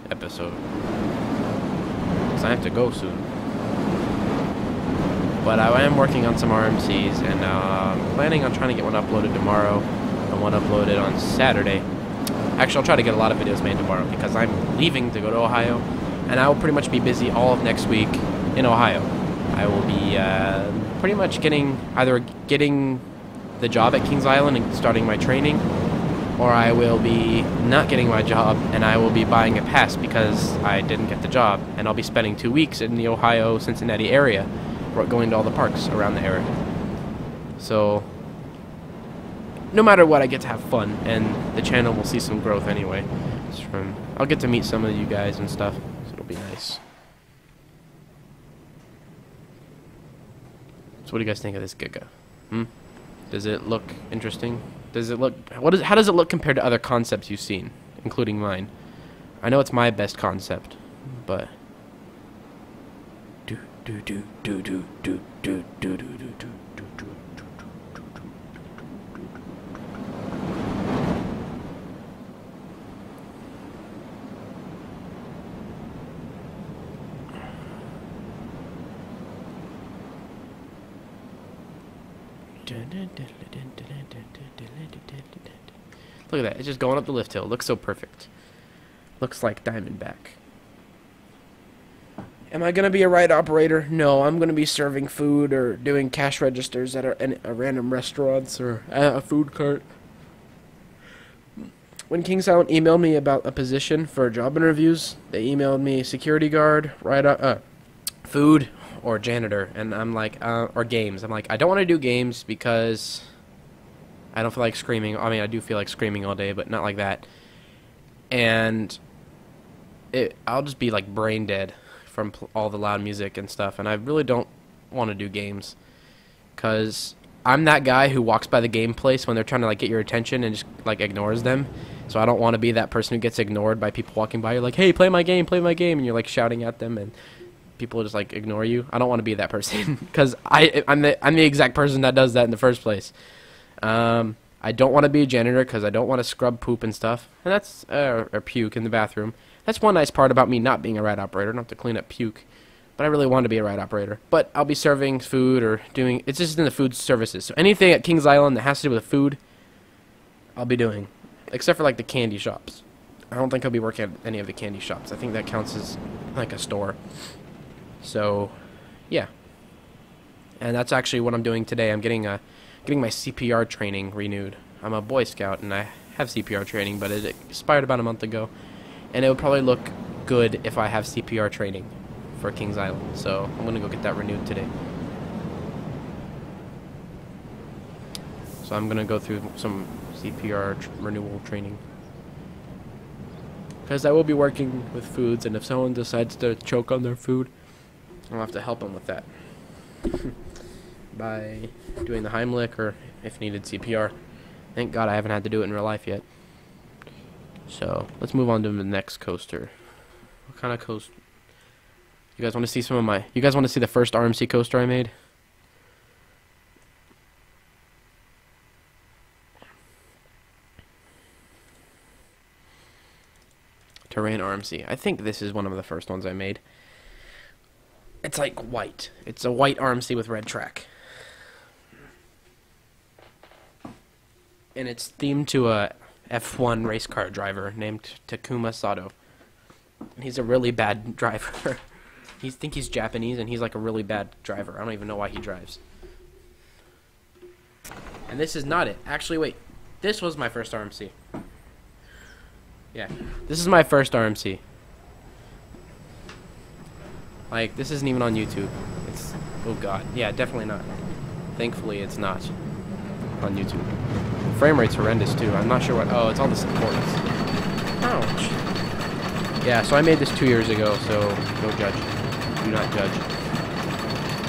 episode. Because I have to go soon. But I am working on some RMCs, and I'm planning on trying to get one uploaded tomorrow and one uploaded on Saturday. Actually, I'll try to get a lot of videos made tomorrow because I'm leaving to go to Ohio. And I will pretty much be busy all of next week in Ohio. I will be pretty much either getting the job at Kings Island and starting my training, or I will be not getting my job and I will be buying a pass because I didn't get the job. And I'll be spending 2 weeks in the Ohio-Cincinnati area, going to all the parks around the area. So, no matter what, I get to have fun, and the channel will see some growth anyway. I'll get to meet some of you guys and stuff. It'll be nice. So what do you guys think of this Giga? Does it look interesting? Does it look how does it look compared to other concepts you've seen, including mine? I know it's my best concept, but look at that. It's just going up the lift hill. Looks so perfect. Looks like Diamondback. Am I going to be a ride operator? No, I'm going to be serving food or doing cash registers at random restaurants or a food cart. When Kings Island emailed me about a position for job interviews, they emailed me security guard, food, or janitor, and I'm like, or games. I'm like, I don't want to do games because I don't feel like screaming. I mean, I do feel like screaming all day, but not like that. And I'll just be like brain dead from all the loud music and stuff, and I really don't want to do games because I'm that guy who walks by the game place when they're trying to like get your attention and just like ignores them. So I don't want to be that person who gets ignored by people walking by. You're like, hey, play my game, and you're like shouting at them, and people just like ignore you. I don't want to be that person because I'm the exact person that does that in the first place. I don't want to be a janitor because I don't want to scrub poop and stuff. And that's, or puke in the bathroom. That's one nice part about me not being a ride operator, not to clean up puke. But I really want to be a ride operator. But I'll be serving food or doing, it's just in the food services. So anything at Kings Island that has to do with food, I'll be doing. Except for like the candy shops. I don't think I'll be working at any of the candy shops. I think that counts as like a store. So, yeah. And that's actually what I'm doing today. I'm getting my CPR training renewed. I'm a Boy Scout and I have CPR training, but it expired about a month ago. And it would probably look good if I have CPR training for Kings Island. So I'm going to go get that renewed today. So I'm going to go through some CPR renewal training. Because I will be working with foods, and if someone decides to choke on their food, I'll have to help them with that. By doing the Heimlich, or if needed, CPR. Thank God I haven't had to do it in real life yet. So, let's move on to the next coaster. What kind of coaster? You guys want to see some of my... You guys want to see the first RMC coaster I made? Terrain RMC. I think this is one of the first ones I made. It's like white. It's a white RMC with red track. And it's themed to a F1 race car driver named Takuma Sato. He's a really bad driver. I think he's Japanese, and he's like a really bad driver. I don't even know why he drives. And this is not it. Actually, wait. This was my first RMC. Yeah. This is my first RMC. Like, this isn't even on YouTube. It's... Oh, God. Yeah, definitely not. Thankfully, it's not on YouTube. The frame rate's horrendous, too. I'm not sure what... Oh, it's all the supports. Ouch. Yeah, so I made this 2 years ago, so don't judge. Do not judge.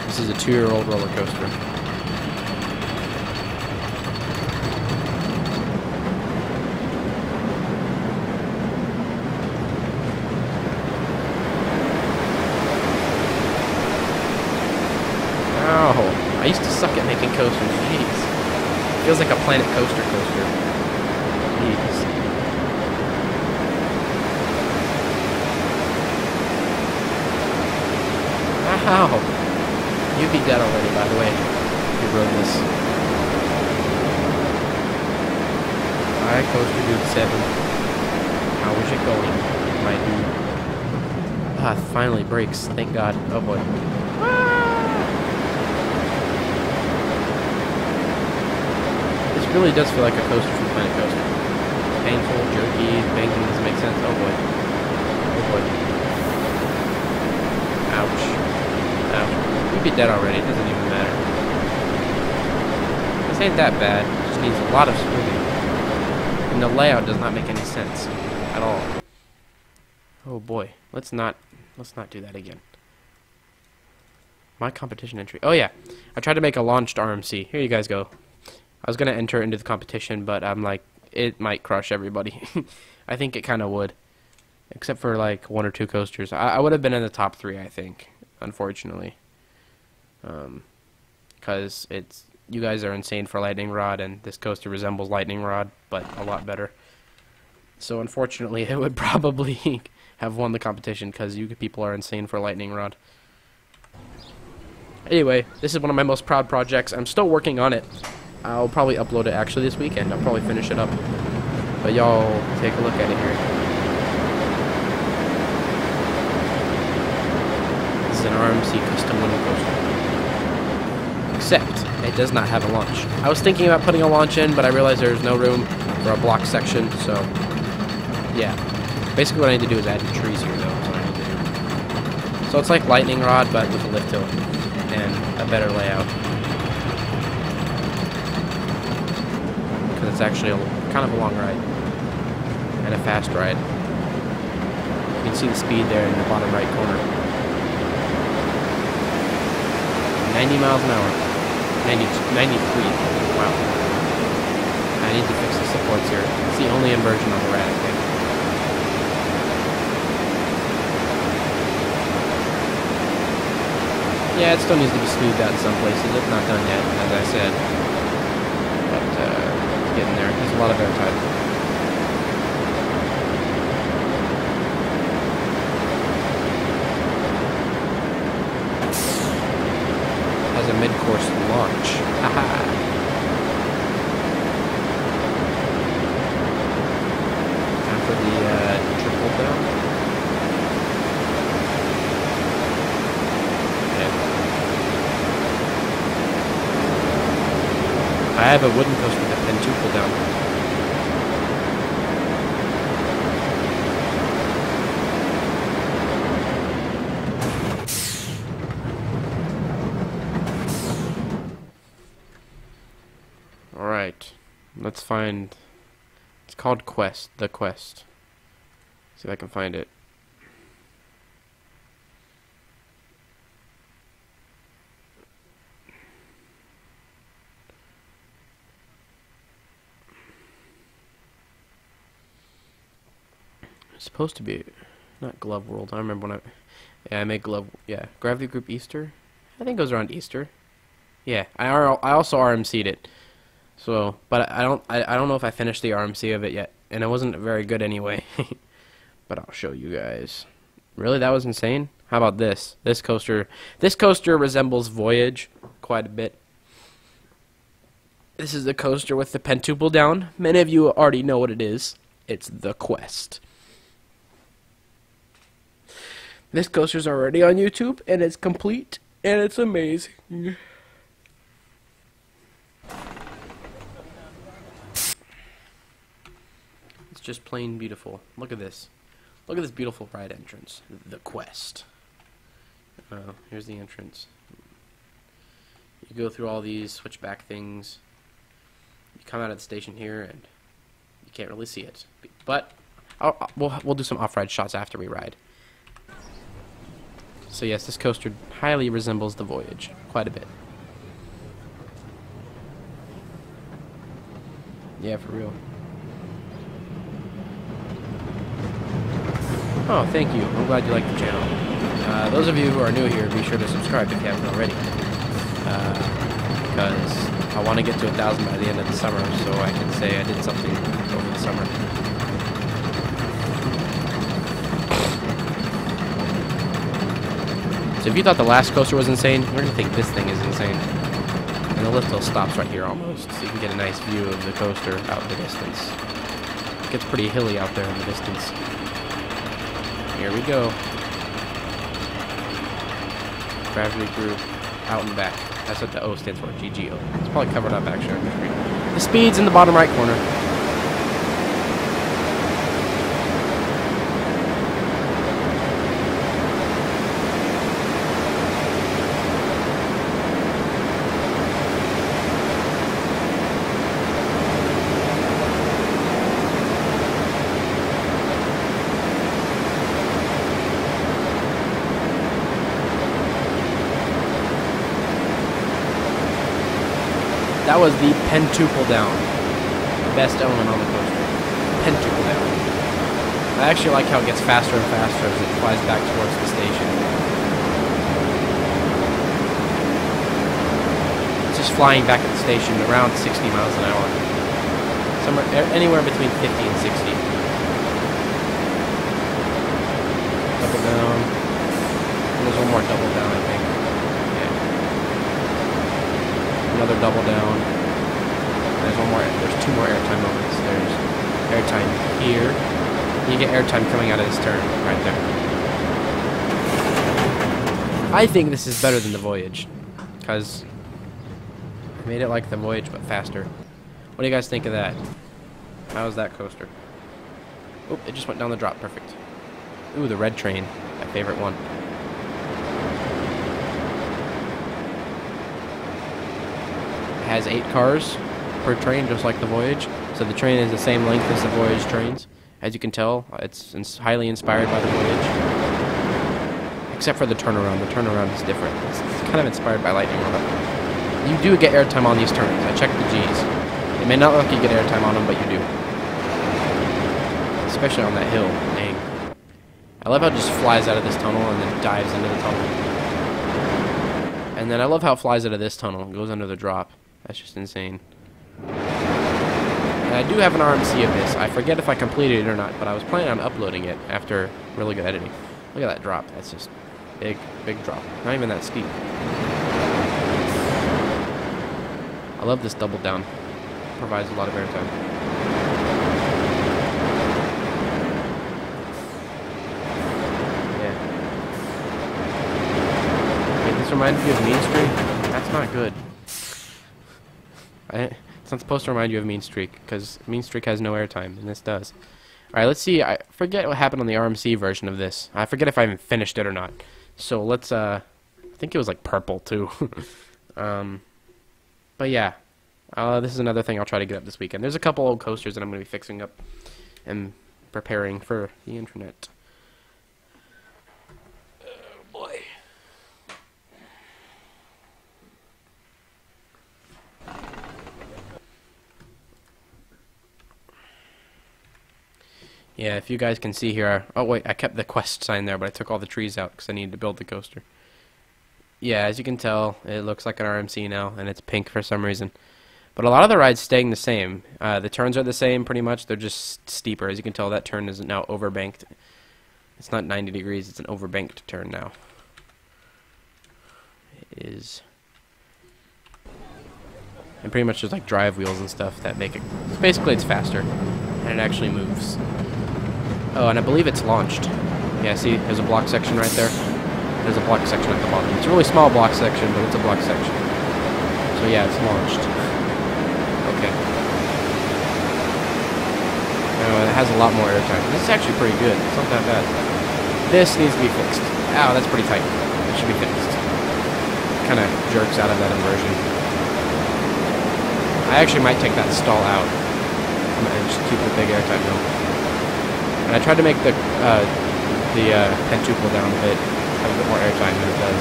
This is a 2-year-old roller coaster. Oh, I used to suck at making coasters. Jeez. Feels like a Planet Coaster coaster. Jeez. Wow. You'd be dead already, by the way, if you rode this. Alright, Coaster Dude 7. How is it going, my dude? Ah, it finally breaks. Thank God. Oh boy. This really does feel like a coaster from Planet Coaster. Painful, jerky, banking doesn't make sense. Oh boy. Oh boy. Ouch. Ouch. You'd be dead already. It doesn't even matter. This ain't that bad. It just needs a lot of smoothing. And the layout does not make any sense at all. Oh boy. Let's not do that again. My competition entry. Oh yeah. I tried to make a launched RMC. Here you guys go. I was gonna enter into the competition, but I'm like, it might crush everybody. I think it kind of would. Except for like 1 or 2 coasters. I would have been in the top 3, I think. Unfortunately, because you guys are insane for Lightning Rod, and this coaster resembles Lightning Rod, but a lot better. So unfortunately, it would probably have won the competition because you people are insane for Lightning Rod. Anyway, this is one of my most proud projects. I'm still working on it. I'll probably upload it actually this weekend. I'll probably finish it up. But y'all take a look at it here. An RMC custom window coaster. Except, it does not have a launch. I was thinking about putting a launch in, but I realized there's no room for a block section, so... Yeah. Basically what I need to do is add trees here, though. That's what I need to do. So it's like Lightning Rod, but with a lift hill. And a better layout. Because it's actually kind of a long ride. And a fast ride. You can see the speed there in the bottom right corner. 90 miles an hour. 93. Wow. I need to fix the supports here. It's the only inversion on the rad, I think. Yeah, it still needs to be smoothed out in some places. It's not done yet, as I said. But, getting there. There's a lot of airtime. Has a mid-course launch. Haha. Time for the triple down. I have a wooden coaster with a pentuple down. Alright. Let's find... It's called Quest. The Quest. See if I can find it. It's supposed to be not Glove World. I remember when I made Glove. Yeah, Gravity Group Easter. I think it was around Easter. Yeah, I also RMC'd it. So, but I don't know if I finished the RMC of it yet, and it wasn't very good anyway. But I'll show you guys. Really, that was insane. How about this? This coaster resembles Voyage quite a bit. This is the coaster with the pentuple down. Many of you already know what it is. It's the Quest. This coaster's already on YouTube, and it's complete, and it's amazing. It's just plain beautiful. Look at this. Look at this beautiful ride entrance. The Quest. Here's the entrance. You go through all these switchback things. You come out of the station here, and you can't really see it. But we'll do some off-ride shots after we ride. So yes, this coaster highly resembles the Voyage, quite a bit. Yeah, for real. Oh, thank you. I'm glad you like the channel. Those of you who are new here, be sure to subscribe if you haven't already. Because I want to get to 1,000 by the end of the summer, so I can say I did something over the summer. So if you thought the last coaster was insane, you're going to think this thing is insane. And the lift hill stops right here almost, so you can get a nice view of the coaster out in the distance. It gets pretty hilly out there in the distance. Here we go. Gravity Group, out and back. That's what the O stands for, GGO. It's probably covered up actually on the screen. The speed's in the bottom right corner. That was the pentuple down. The best element on the coaster. Pentuple down. I actually like how it gets faster and faster as it flies back towards the station. It's just flying back at the station around 60 miles an hour. Anywhere between 50 and 60. Double down. And there's one more double down, I think. Another double down. There's one more. There's two more airtime moments. There's airtime here. You get airtime coming out of this turn right there. I think this is better than the Voyage because I made it like the Voyage but faster. What do you guys think of that? How's that coaster? Oop! It just went down the drop. Perfect. Ooh, the red train. My favorite one. Has 8 cars per train, just like the Voyage. So the train is the same length as the Voyage trains. As you can tell, it's highly inspired by the Voyage. Except for the turnaround. The turnaround is different. It's kind of inspired by Lightning Rod. You do get airtime on these turns. I checked the Gs. It may not look like you get airtime on them, but you do. Especially on that hill. Dang. I love how it just flies out of this tunnel and then dives into the tunnel. And then I love how it flies out of this tunnel and goes under the drop. That's just insane. And I do have an RMC of this. I forget if I completed it or not, but I was planning on uploading it after really good editing. Look at that drop. That's just big drop. Not even that steep. I love this double down. Provides a lot of airtime. Yeah. Wait, this reminds you of Mean Streak? That's not good. It's not supposed to remind you of Mean Streak, because Mean Streak has no airtime, and this does. Alright, let's see. I forget what happened on the RMC version of this. I forget if I even finished it or not. So let's, I think it was like purple, too. But yeah. This is another thing I'll try to get up this weekend. There's a couple old coasters that I'm going to be fixing up and preparing for the internet. Oh, boy. Yeah, if you guys can see here... Oh, wait, I kept the quest sign there, but I took all the trees out because I needed to build the coaster. Yeah, as you can tell, it looks like an RMC now, and it's pink for some reason. But a lot of the rides staying the same. The turns are the same, pretty much. They're just steeper. As you can tell, that turn is now overbanked. It's not 90 degrees. It's an overbanked turn now. It is... And pretty much there's like drive wheels and stuff that make it... Basically, it's faster. And it actually moves. Oh, and I believe it's launched. Yeah, see? There's a block section right there. There's a block section at the bottom. It's a really small block section, but it's a block section. So yeah, it's launched. Okay. Oh, it has a lot more airtime. This is actually pretty good. It's not that bad. This needs to be fixed. Ow, that's pretty tight. It should be fixed. Kind of jerks out of that inversion. I actually might take that stall out and just keep the big airtime though. And I tried to make the pentuple down a bit, have a bit more airtime than it does.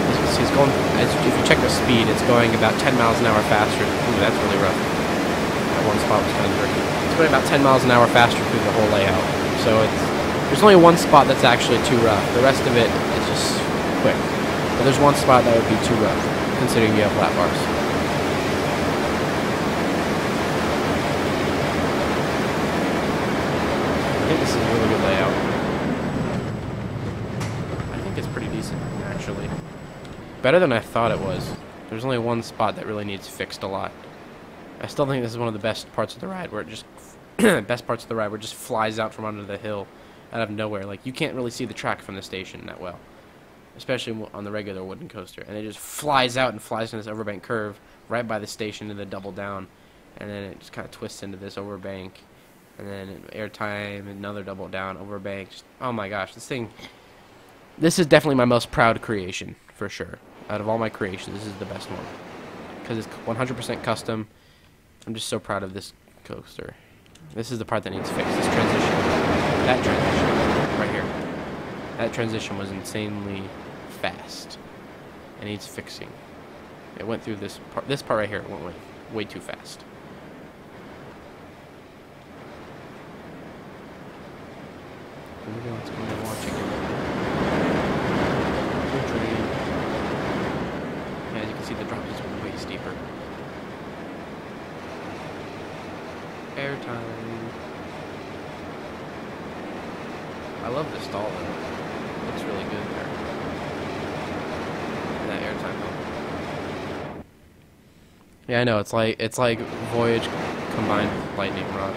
As you can see, it's going. If you check the speed, it's going about 10 miles an hour faster. Ooh, that's really rough. That one spot was kind of jerky. It's going about 10 miles an hour faster through the whole layout. So there's only one spot that's actually too rough. The rest of it is just quick. But there's one spot that would be too rough, considering you have flat bars. I think this is a really good layout. I think it's pretty decent, actually. Better than I thought it was. There's only one spot that really needs fixed a lot. I still think this is one of the best parts of the ride, where it just... best parts of the ride where it just flies out from under the hill out of nowhere. Like, you can't really see the track from the station that well. Especially on the regular wooden coaster. And it just flies out and flies in this overbank curve right by the station to the double down. And then it just kind of twists into this overbank. And then airtime, another double down, overbank. Just, oh my gosh, this thing... This is definitely my most proud creation, for sure. Out of all my creations, this is the best one. Because it's 100% custom. I'm just so proud of this coaster. This is the part that needs fixed. This transition. That transition. Right here. That transition was insanely fast. It needs fixing. It went through this part. This part right here went way too fast. Let's go and watch again. Yeah, as you can see, the drop is way steeper. Airtime. I love the stall though. It looks really good there. And that airtime though. Yeah, I know, it's like Voyage combined with Lightning Rod.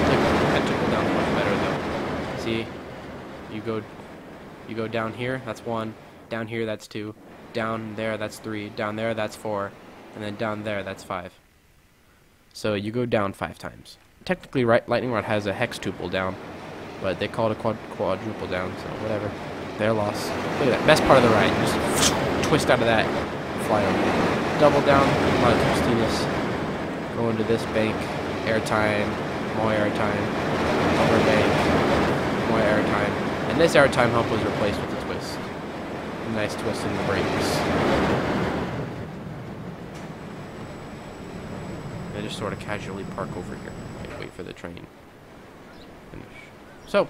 The pentacle down's much better though. See? You go down here, that's 1. Down here, that's 2. Down there, that's 3. Down there, that's 4. And then down there, that's 5. So you go down 5 times. Technically, Lightning Rod has a hextuple down, but they call it a quadruple down, so whatever. Their loss. Look at that. Best part of the ride. Just twist out of that. Fly over. Double down. A lot of twistiness. Go into this bank. Airtime. More airtime. Overbank. More airtime. And this airtime hump was replaced with a twist. A nice twist in the brakes. I just sort of casually park over here. Wait for the train. Finish. So,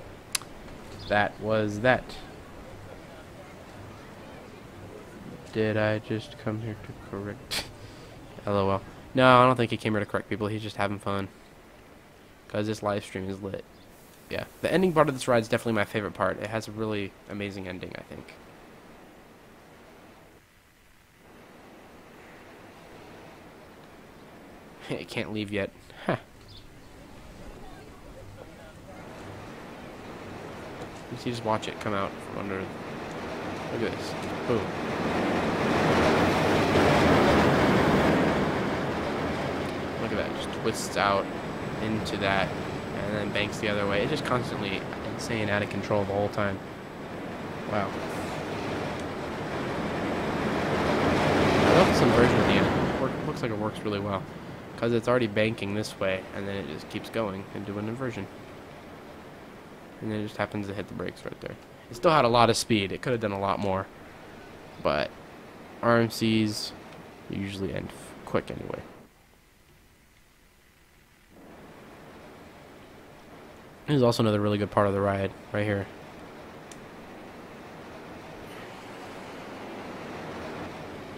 that was that. Did I just come here to correct? LOL. No, I don't think he came here to correct people. He's just having fun. Because this live stream is lit. Yeah. The ending part of this ride is definitely my favorite part. It has a really amazing ending, I think. It can't leave yet. Huh. You see, just watch it come out from under. Look at this. Boom. Look at that. Just twists out into that and then banks the other way. It's just constantly insane, out of control the whole time. Wow. I love this inversion at the end. It looks like it works really well. Because it's already banking this way, and then it just keeps going into an inversion. And then it just happens to hit the brakes right there. It still had a lot of speed. It could have done a lot more. But RMCs usually end quick anyway. There's also another really good part of the ride right here.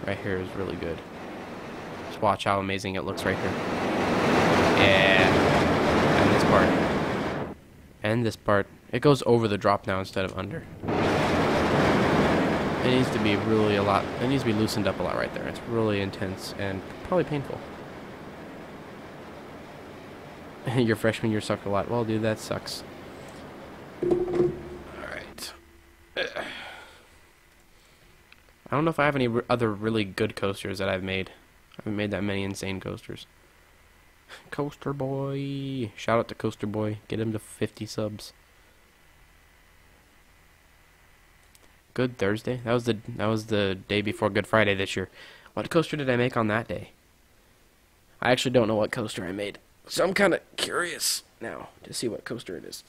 Right here is really good. Just watch how amazing it looks right here. Yeah. And this part. And this part. It goes over the drop now instead of under. It needs to be really a lot. It needs to be loosened up a lot right there. It's really intense and probably painful. Your freshman year sucked a lot. Well, dude, that sucks. Alright. I don't know if I have any other really good coasters that I've made. I haven't made that many insane coasters. Coaster Boy. Shout out to Coaster Boy. Get him to 50 subs. Good Thursday? That was the day before Good Friday this year. What coaster did I make on that day? I actually don't know what coaster I made. So I'm kind of curious now to see what coaster it is.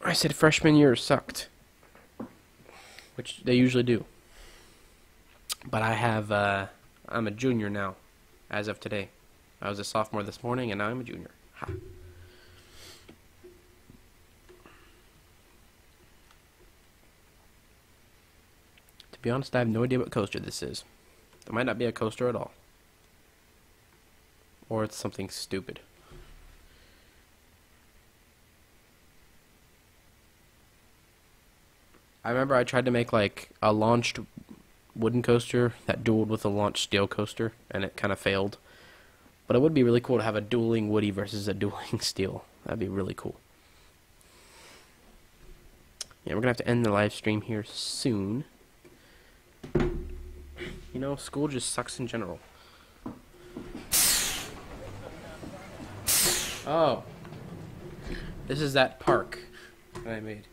I said freshman year sucked. Which they usually do. But I have, I'm a junior now, as of today. I was a sophomore this morning, and now I'm a junior. Ha. To be honest, I have no idea what coaster this is. It might not be a coaster at all. Or it's something stupid. I remember I tried to make like a launched wooden coaster that dueled with a launched steel coaster, and it kind of failed. But it would be really cool to have a dueling woody versus a dueling steel. That'd be really cool. Yeah, we're gonna have to end the live stream here soon. You know, school just sucks in general. Oh. This is that park that I made.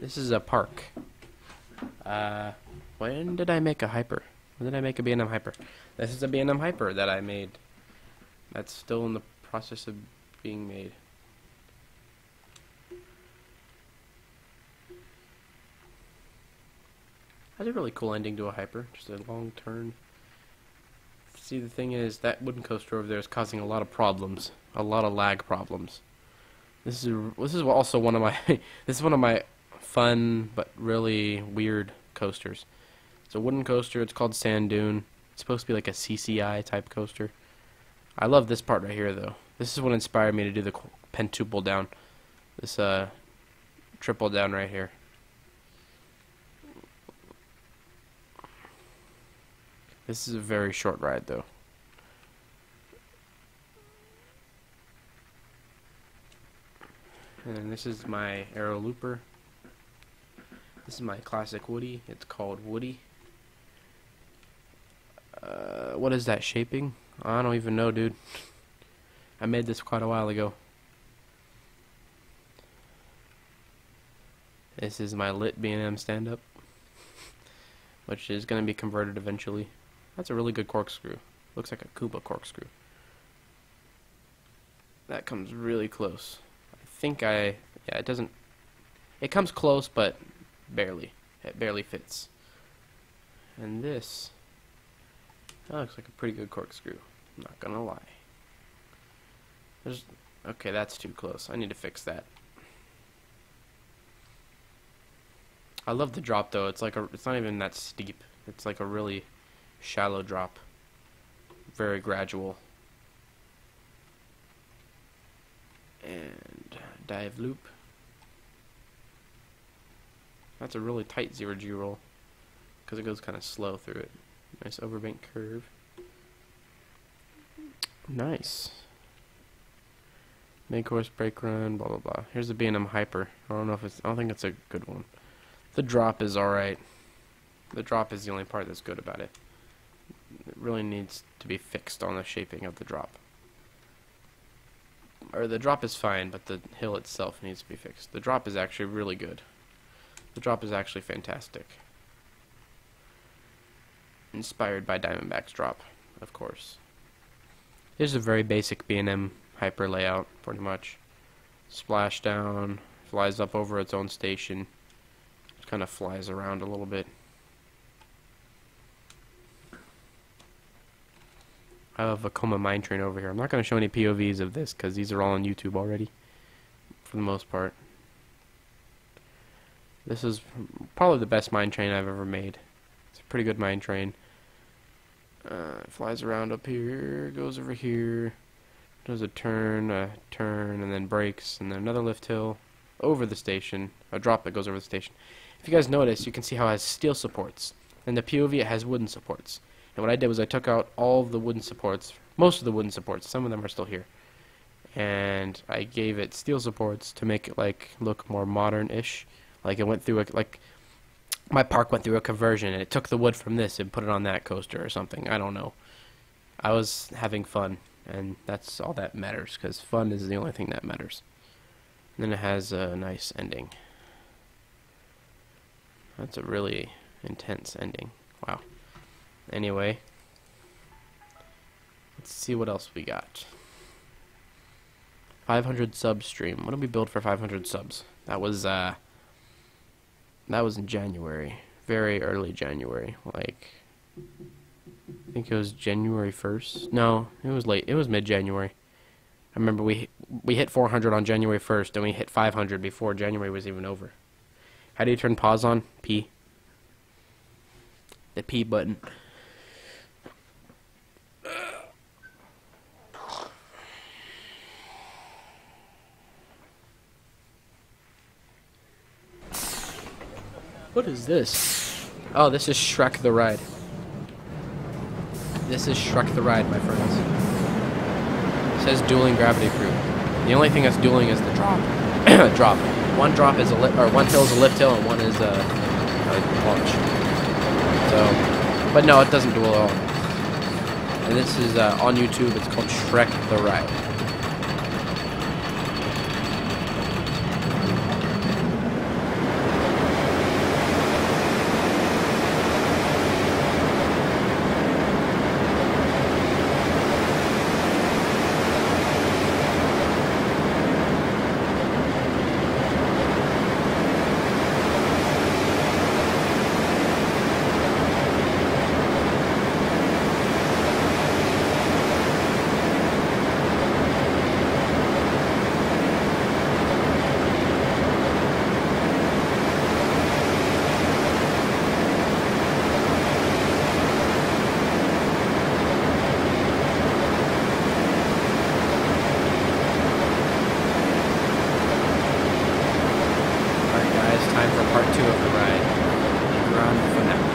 This is a park. When did I make a hyper? When did I make a B&M hyper? This is a B&M hyper that I made. That's still in the process of being made. That's a really cool ending to a hyper. Just a long turn. See, the thing is, that wooden coaster over there is causing a lot of problems. A lot of lag problems. This is also one of my this is one of my fun but really weird coasters. It's a wooden coaster. It's called Sand Dune. It's supposed to be like a CCI type coaster. I love this part right here though. This is what inspired me to do the pentuple down. This triple down right here. This is a very short ride though. And then this is my Aero Looper. This is my classic Woody. It's called Woody. What is that shaping? I don't even know, dude. I made this quite a while ago. This is my lit B&M stand-up, which is going to be converted eventually. That's a really good corkscrew. Looks like a Kuba corkscrew. That comes really close. I think yeah, it doesn't... It comes close, but barely. It barely fits. And this That looks like a pretty good corkscrew. I'm not gonna lie. Okay, that's too close. I need to fix that. I love the drop though. It's not even that steep. It's like a really shallow drop. Very gradual. And dive loop. That's a really tight 0G roll because it goes kind of slow through it. Nice overbank curve. Nice. Main course brake run, blah blah blah. Here's the B&M Hyper. I don't think it's a good one. The drop is alright. The drop is the only part that's good about it. It really needs to be fixed on the shaping of the drop. Or the drop is fine, but the hill itself needs to be fixed. The drop is actually really good. The drop is actually fantastic. Inspired by Diamondback's drop, of course. Here's a very basic B&M Hyper layout, pretty much. Splash down, flies up over its own station. Kind of flies around a little bit. I have a Vekoma mine train over here. I'm not going to show any POVs of this because these are all on YouTube already, for the most part. This is probably the best mine train I've ever made. It's a pretty good mine train. It flies around up here, goes over here, does a turn, and then brakes, and then another lift hill over the station, a drop that goes over the station. If you guys notice, you can see how it has steel supports. In the POV, it has wooden supports. And what I did was I took out all of the wooden supports, most of the wooden supports, some of them are still here. And I gave it steel supports to make it look more modern-ish. Like it went through my park went through a conversion and it took the wood from this and put it on that coaster or something. I don't know. I was having fun, and that's all that matters, because fun is the only thing that matters. And then it has a nice ending. That's a really intense ending. Wow. Anyway, let's see what else we got. 500 sub stream. What did we build for 500 subs? That was in January, very early January. I think it was January 1st. No, it was late. It was mid-January. I remember we hit 400 on January 1st, and we hit 500 before January was even over. How do you turn pause on? P. The P button. What is this? Oh, this is Shrek the Ride. This is Shrek the Ride, my friends. It says dueling gravity crew. The only thing that's dueling is the drop. Drop. One drop is one hill is a lift hill and one is a launch. So, but no, it doesn't duel at all. And this is on YouTube. It's called Shrek the Ride. Time for part 2 of the ride. Grand finale.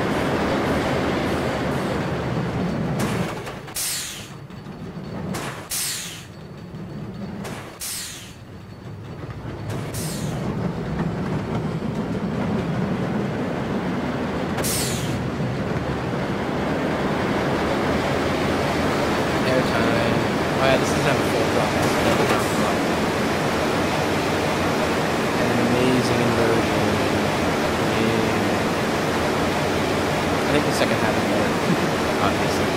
Airtime. Oh yeah, this doesn't have a full drop. It's a double round drop. An amazing inversion. I think the second half is better, obviously.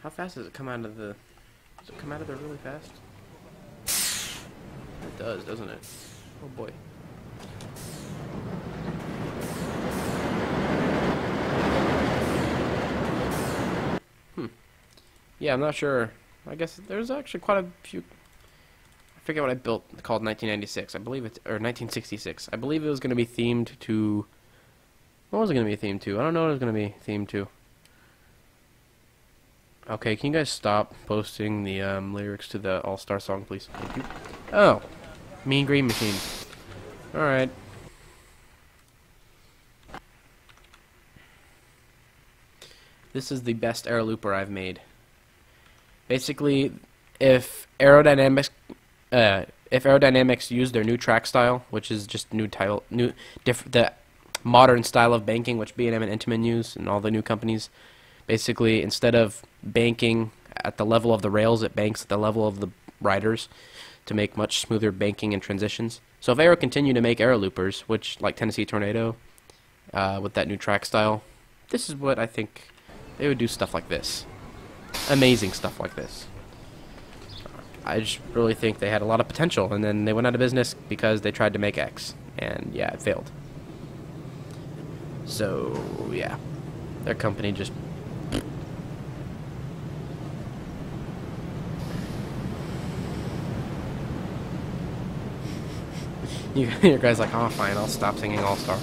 How fast does it come out of the... Does it come out of there really fast? It does, doesn't it? Oh boy. Yeah, I'm not sure. I guess there's actually quite a few... I forget what I built called 1996. I believe it's... Or 1966. I believe it was going to be themed to... What was it going to be themed to? I don't know what it was going to be themed to. Okay, can you guys stop posting the lyrics to the All-Star song, please? Thank you. Oh. Mean Green Machine. Alright. This is the best air looper I've made. Basically, if aerodynamics use their new track style, which is just the modern style of banking, which B&M and Intamin use, and all the new companies, basically instead of banking at the level of the rails, it banks at the level of the riders to make much smoother banking and transitions. So if Aero continue to make aero loopers, which like Tennessee Tornado, with that new track style, this is what I think they would do. Stuff like this. Amazing stuff like this. I just really think they had a lot of potential, and then they went out of business because they tried to make X, and yeah, it failed. So yeah, their company just... Your guy's like, oh fine, I'll stop singing All-Star.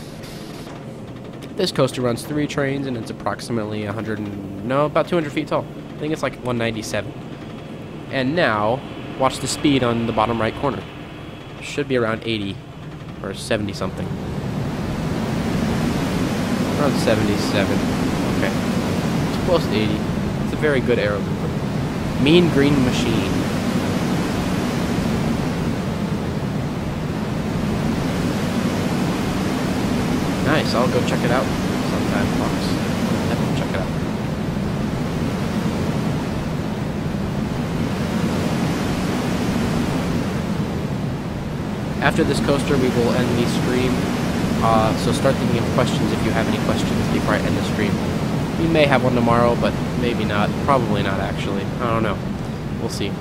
This coaster runs 3 trains, and it's approximately about 200 feet tall. I think it's like 197. And now, watch the speed on the bottom right corner. Should be around 80 or 70 something. Around 77. Okay. It's close to 80. It's a very good aero looper. Mean Green Machine. Nice, I'll go check it out sometime, Fox. Definitely check it out. After this coaster, we will end the stream. So start thinking of questions if you have any questions before I end the stream. We may have one tomorrow, but maybe not. Probably not, actually. I don't know. We'll see.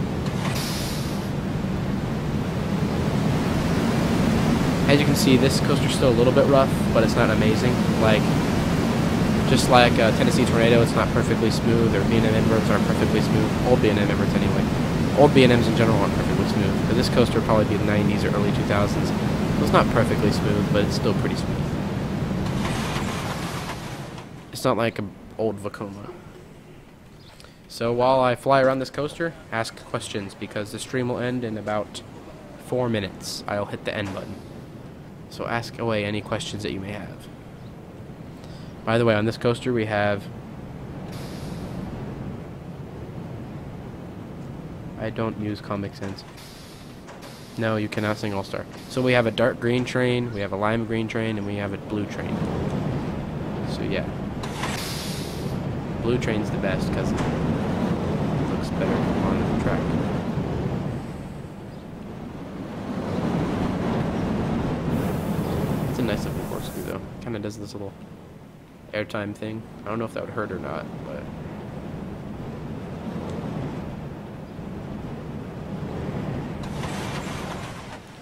As you can see, this coaster's still a little bit rough, but it's not amazing. Just like Tennessee Tornado, it's not perfectly smooth, or B&M inverts aren't perfectly smooth. Old B&M inverts, anyway. Old B&Ms in general aren't perfectly smooth. But this coaster will probably be the 90s or early 2000s. So it's not perfectly smooth, but it's still pretty smooth. It's not like an old Vekoma. So while I fly around this coaster, ask questions, because the stream will end in about 4 minutes. I'll hit the end button. So ask away any questions that you may have. By the way, on this coaster we have... I don't use Comic Sans. No, you cannot sing All-Star. So we have a dark green train, we have a lime green train, and we have a blue train. So yeah. Blue train's the best because it looks better on the track. It's a nice looking corkscrew though. Kind of does this little airtime thing. I don't know if that would hurt or not, but...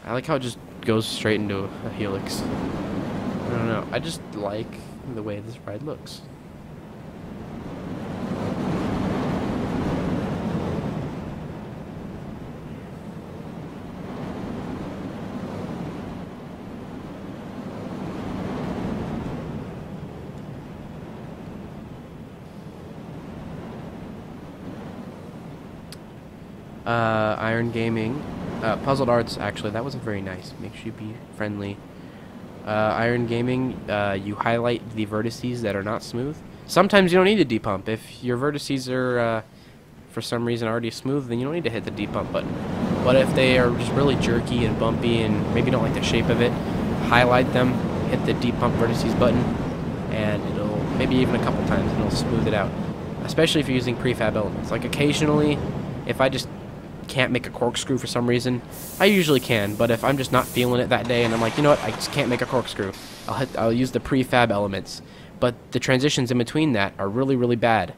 I like how it just goes straight into a helix. I don't know. I just like the way this ride looks. Iron Gaming. Puzzled Arts, actually, that wasn't very nice. Make sure you be friendly. Iron Gaming, you highlight the vertices that are not smooth. Sometimes you don't need a depump. If your vertices are, for some reason, already smooth, then you don't need to hit the depump button. But if they are just really jerky and bumpy and maybe you don't like the shape of it, highlight them, hit the depump vertices button, and it'll, maybe even a couple times, and it'll smooth it out. Especially if you're using prefab elements. Like occasionally, if I just can't make a corkscrew for some reason, I usually can, but if I'm just not feeling it that day and I'm like, you know what, I just can't make a corkscrew, I'll use the prefab elements. But the transitions in between that are really, really bad.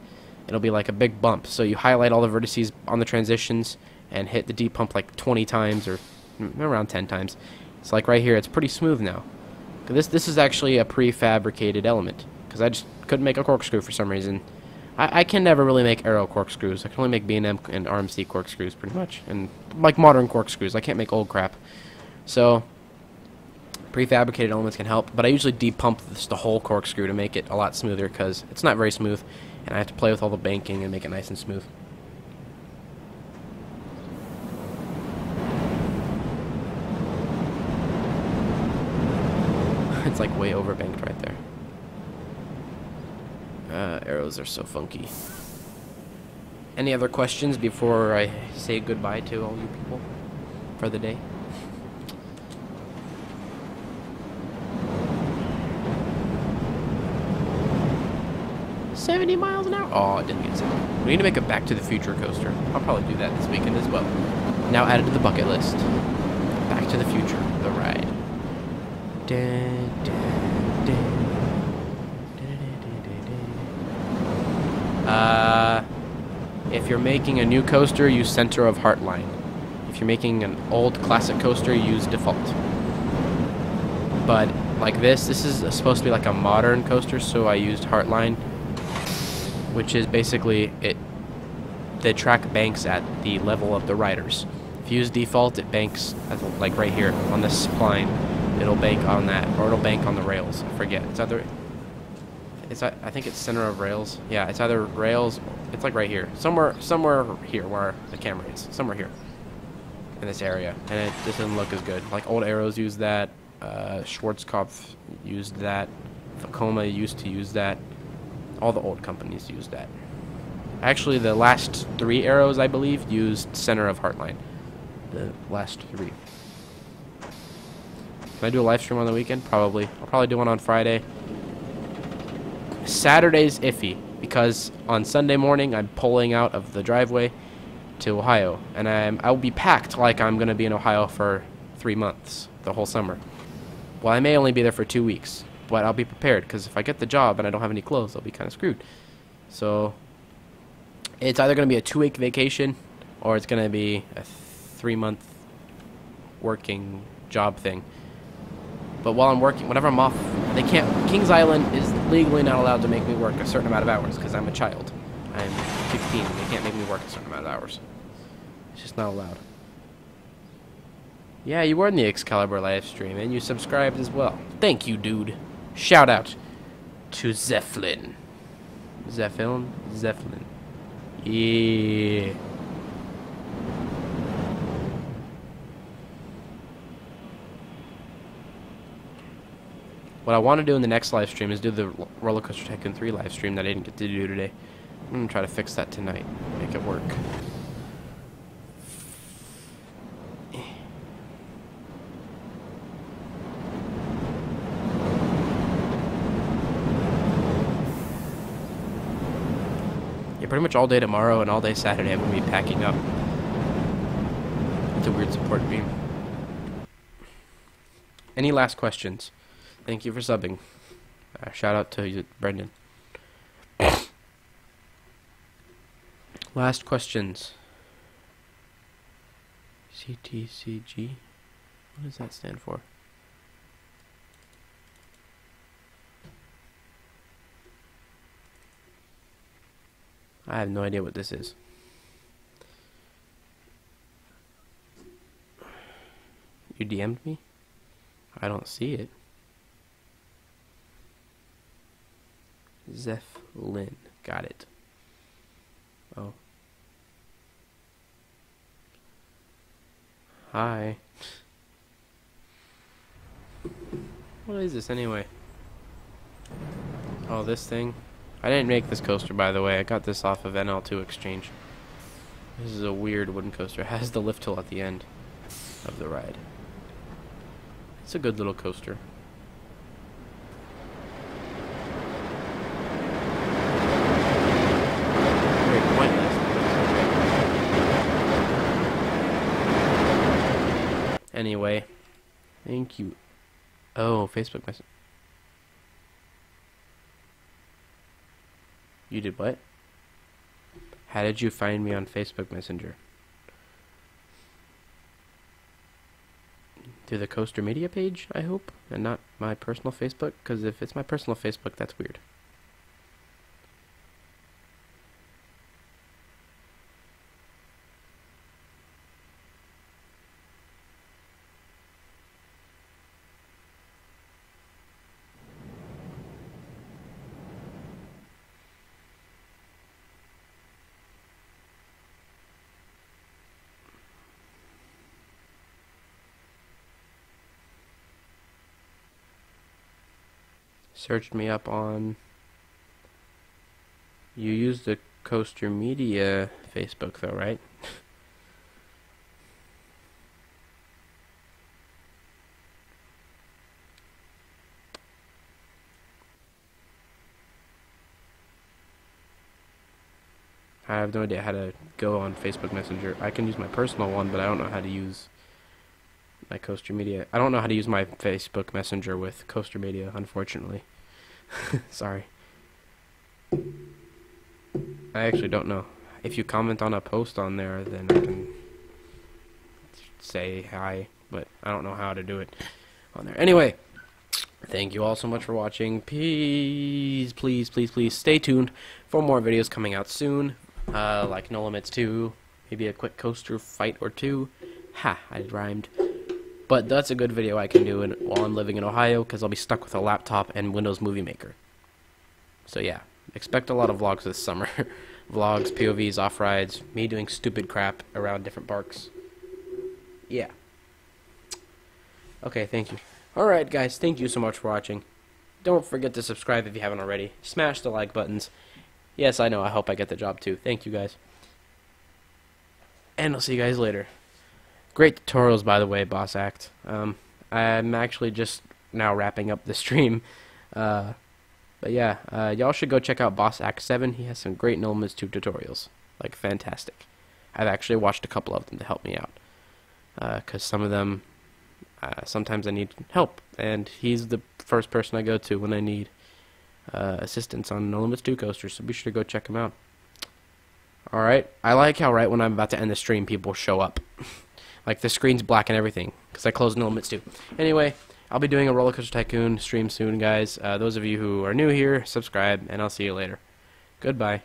it'll be like a big bump. So you highlight all the vertices on the transitions and hit the D pump like 20 times or around 10 times. It's like right here, it's pretty smooth now. This is actually a prefabricated element because I just couldn't make a corkscrew for some reason. I can never really make aero corkscrews. I can only make B&M and RMC corkscrews pretty much, and like modern corkscrews. I can't make old crap. So prefabricated elements can help, but I usually de-pump the whole corkscrew to make it a lot smoother because it's not very smooth, and I have to play with all the banking and make it nice and smooth. It's like way overbanked right there. Arrows are so funky. Any other questions before I say goodbye to all you people for the day? $70 miles an hour? Oh, I didn't get 70. We need to make a Back to the Future coaster. I'll probably do that this weekend as well. Now added to the bucket list. Back to the Future, the ride. If you're making a new coaster, use center of Heartline. If you're making an old classic coaster, use default. But like this is supposed to be like a modern coaster, so I used Heartline, which is basically the track banks at the level of the riders. If you use default, it banks at, like right here on this spline. It'll bank on that, or it'll bank on the rails. I forget. I think it's center of rails. Yeah, it's either rails. It's like right here, somewhere here where the camera is. Somewhere here in this area, and it just doesn't look as good. Like old arrows use that. Schwarzkopf used that. Vekoma used to use that. All the old companies used that. Actually, the last 3 arrows, I believe, used center of Heartline. The last 3. Can I do a live stream on the weekend? Probably. I'll probably do one on Friday. Saturday's iffy because on Sunday morning I'm pulling out of the driveway to Ohio, and I'll be packed like I'm gonna be in Ohio for 3 months, the whole summer. Well, I may only be there for 2 weeks, but I'll be prepared because if I get the job and I don't have any clothes, I'll be kind of screwed. So it's either gonna be a 2-week vacation or it's gonna be a 3-month working job thing. But while I'm working, whenever I'm off, they can't. Kings Island is legally not allowed to make me work a certain amount of hours because I'm a child. I'm 16. They can't make me work a certain amount of hours. It's just not allowed. Yeah, you were in the Excalibur live stream and you subscribed as well. Thank you, dude. Shout out to Zeppelin. Zeppelin? Zeppelin. Yeah. What I want to do in the next live stream is do the Roller Coaster Tycoon 3 live stream that I didn't get to do today. I'm going to try to fix that tonight. Make it work. Yeah, pretty much all day tomorrow and all day Saturday I'm going to be packing up. It's a weird support beam. Any last questions? Thank you for subbing. Shout out to Brendan. Last questions. CTCG? What does that stand for? I have no idea what this is. You DM'd me? I don't see it. Zeppelin. Got it. Oh. Hi. What is this anyway? Oh, this thing? I didn't make this coaster, by the way. I got this off of NL2 Exchange. This is a weird wooden coaster. It has the lift hill at the end of the ride. It's a good little coaster. Very pointless. Anyway, thank you. Oh, Facebook message. You did what? How did you find me on Facebook Messenger? Through the Coaster Media page, I hope, and not my personal Facebook, because if it's my personal Facebook, that's weird. Searched me up on... You use the Coaster Media Facebook though, right? I have no idea how to go on Facebook Messenger. I can use my personal one, but I don't know how to use my Coaster Media. I don't know how to use my Facebook Messenger with Coaster Media, unfortunately. Sorry. I actually don't know. If you comment on a post on there, then I can say hi, but I don't know how to do it on there. Anyway, thank you all so much for watching. Please, please, please, please stay tuned for more videos coming out soon, like NoLimits2, maybe a quick coaster fight or two. Ha, I rhymed. But that's a good video I can do while I'm living in Ohio, because I'll be stuck with a laptop and Windows Movie Maker. So yeah, expect a lot of vlogs this summer. Vlogs, POVs, off-rides, me doing stupid crap around different parks. Yeah. Okay, thank you. Alright guys, thank you so much for watching. Don't forget to subscribe if you haven't already. Smash the like buttons. Yes, I know, I hope I get the job too. Thank you guys. And I'll see you guys later. Great tutorials, by the way, Boss Act. I'm actually just now wrapping up the stream. But yeah, y'all should go check out Boss Act 7. He has some great NoLimits2 tutorials. Like, fantastic. I've actually watched a couple of them to help me out. Because some of them, sometimes I need help. And he's the first person I go to when I need assistance on NoLimits2 coasters. So be sure to go check him out. Alright, I like how right when I'm about to end the stream, people show up. Like, the screen's black and everything, because I closed NoLimits2. Anyway, I'll be doing a Roller Coaster Tycoon stream soon, guys. Those of you who are new here, subscribe, and I'll see you later. Goodbye.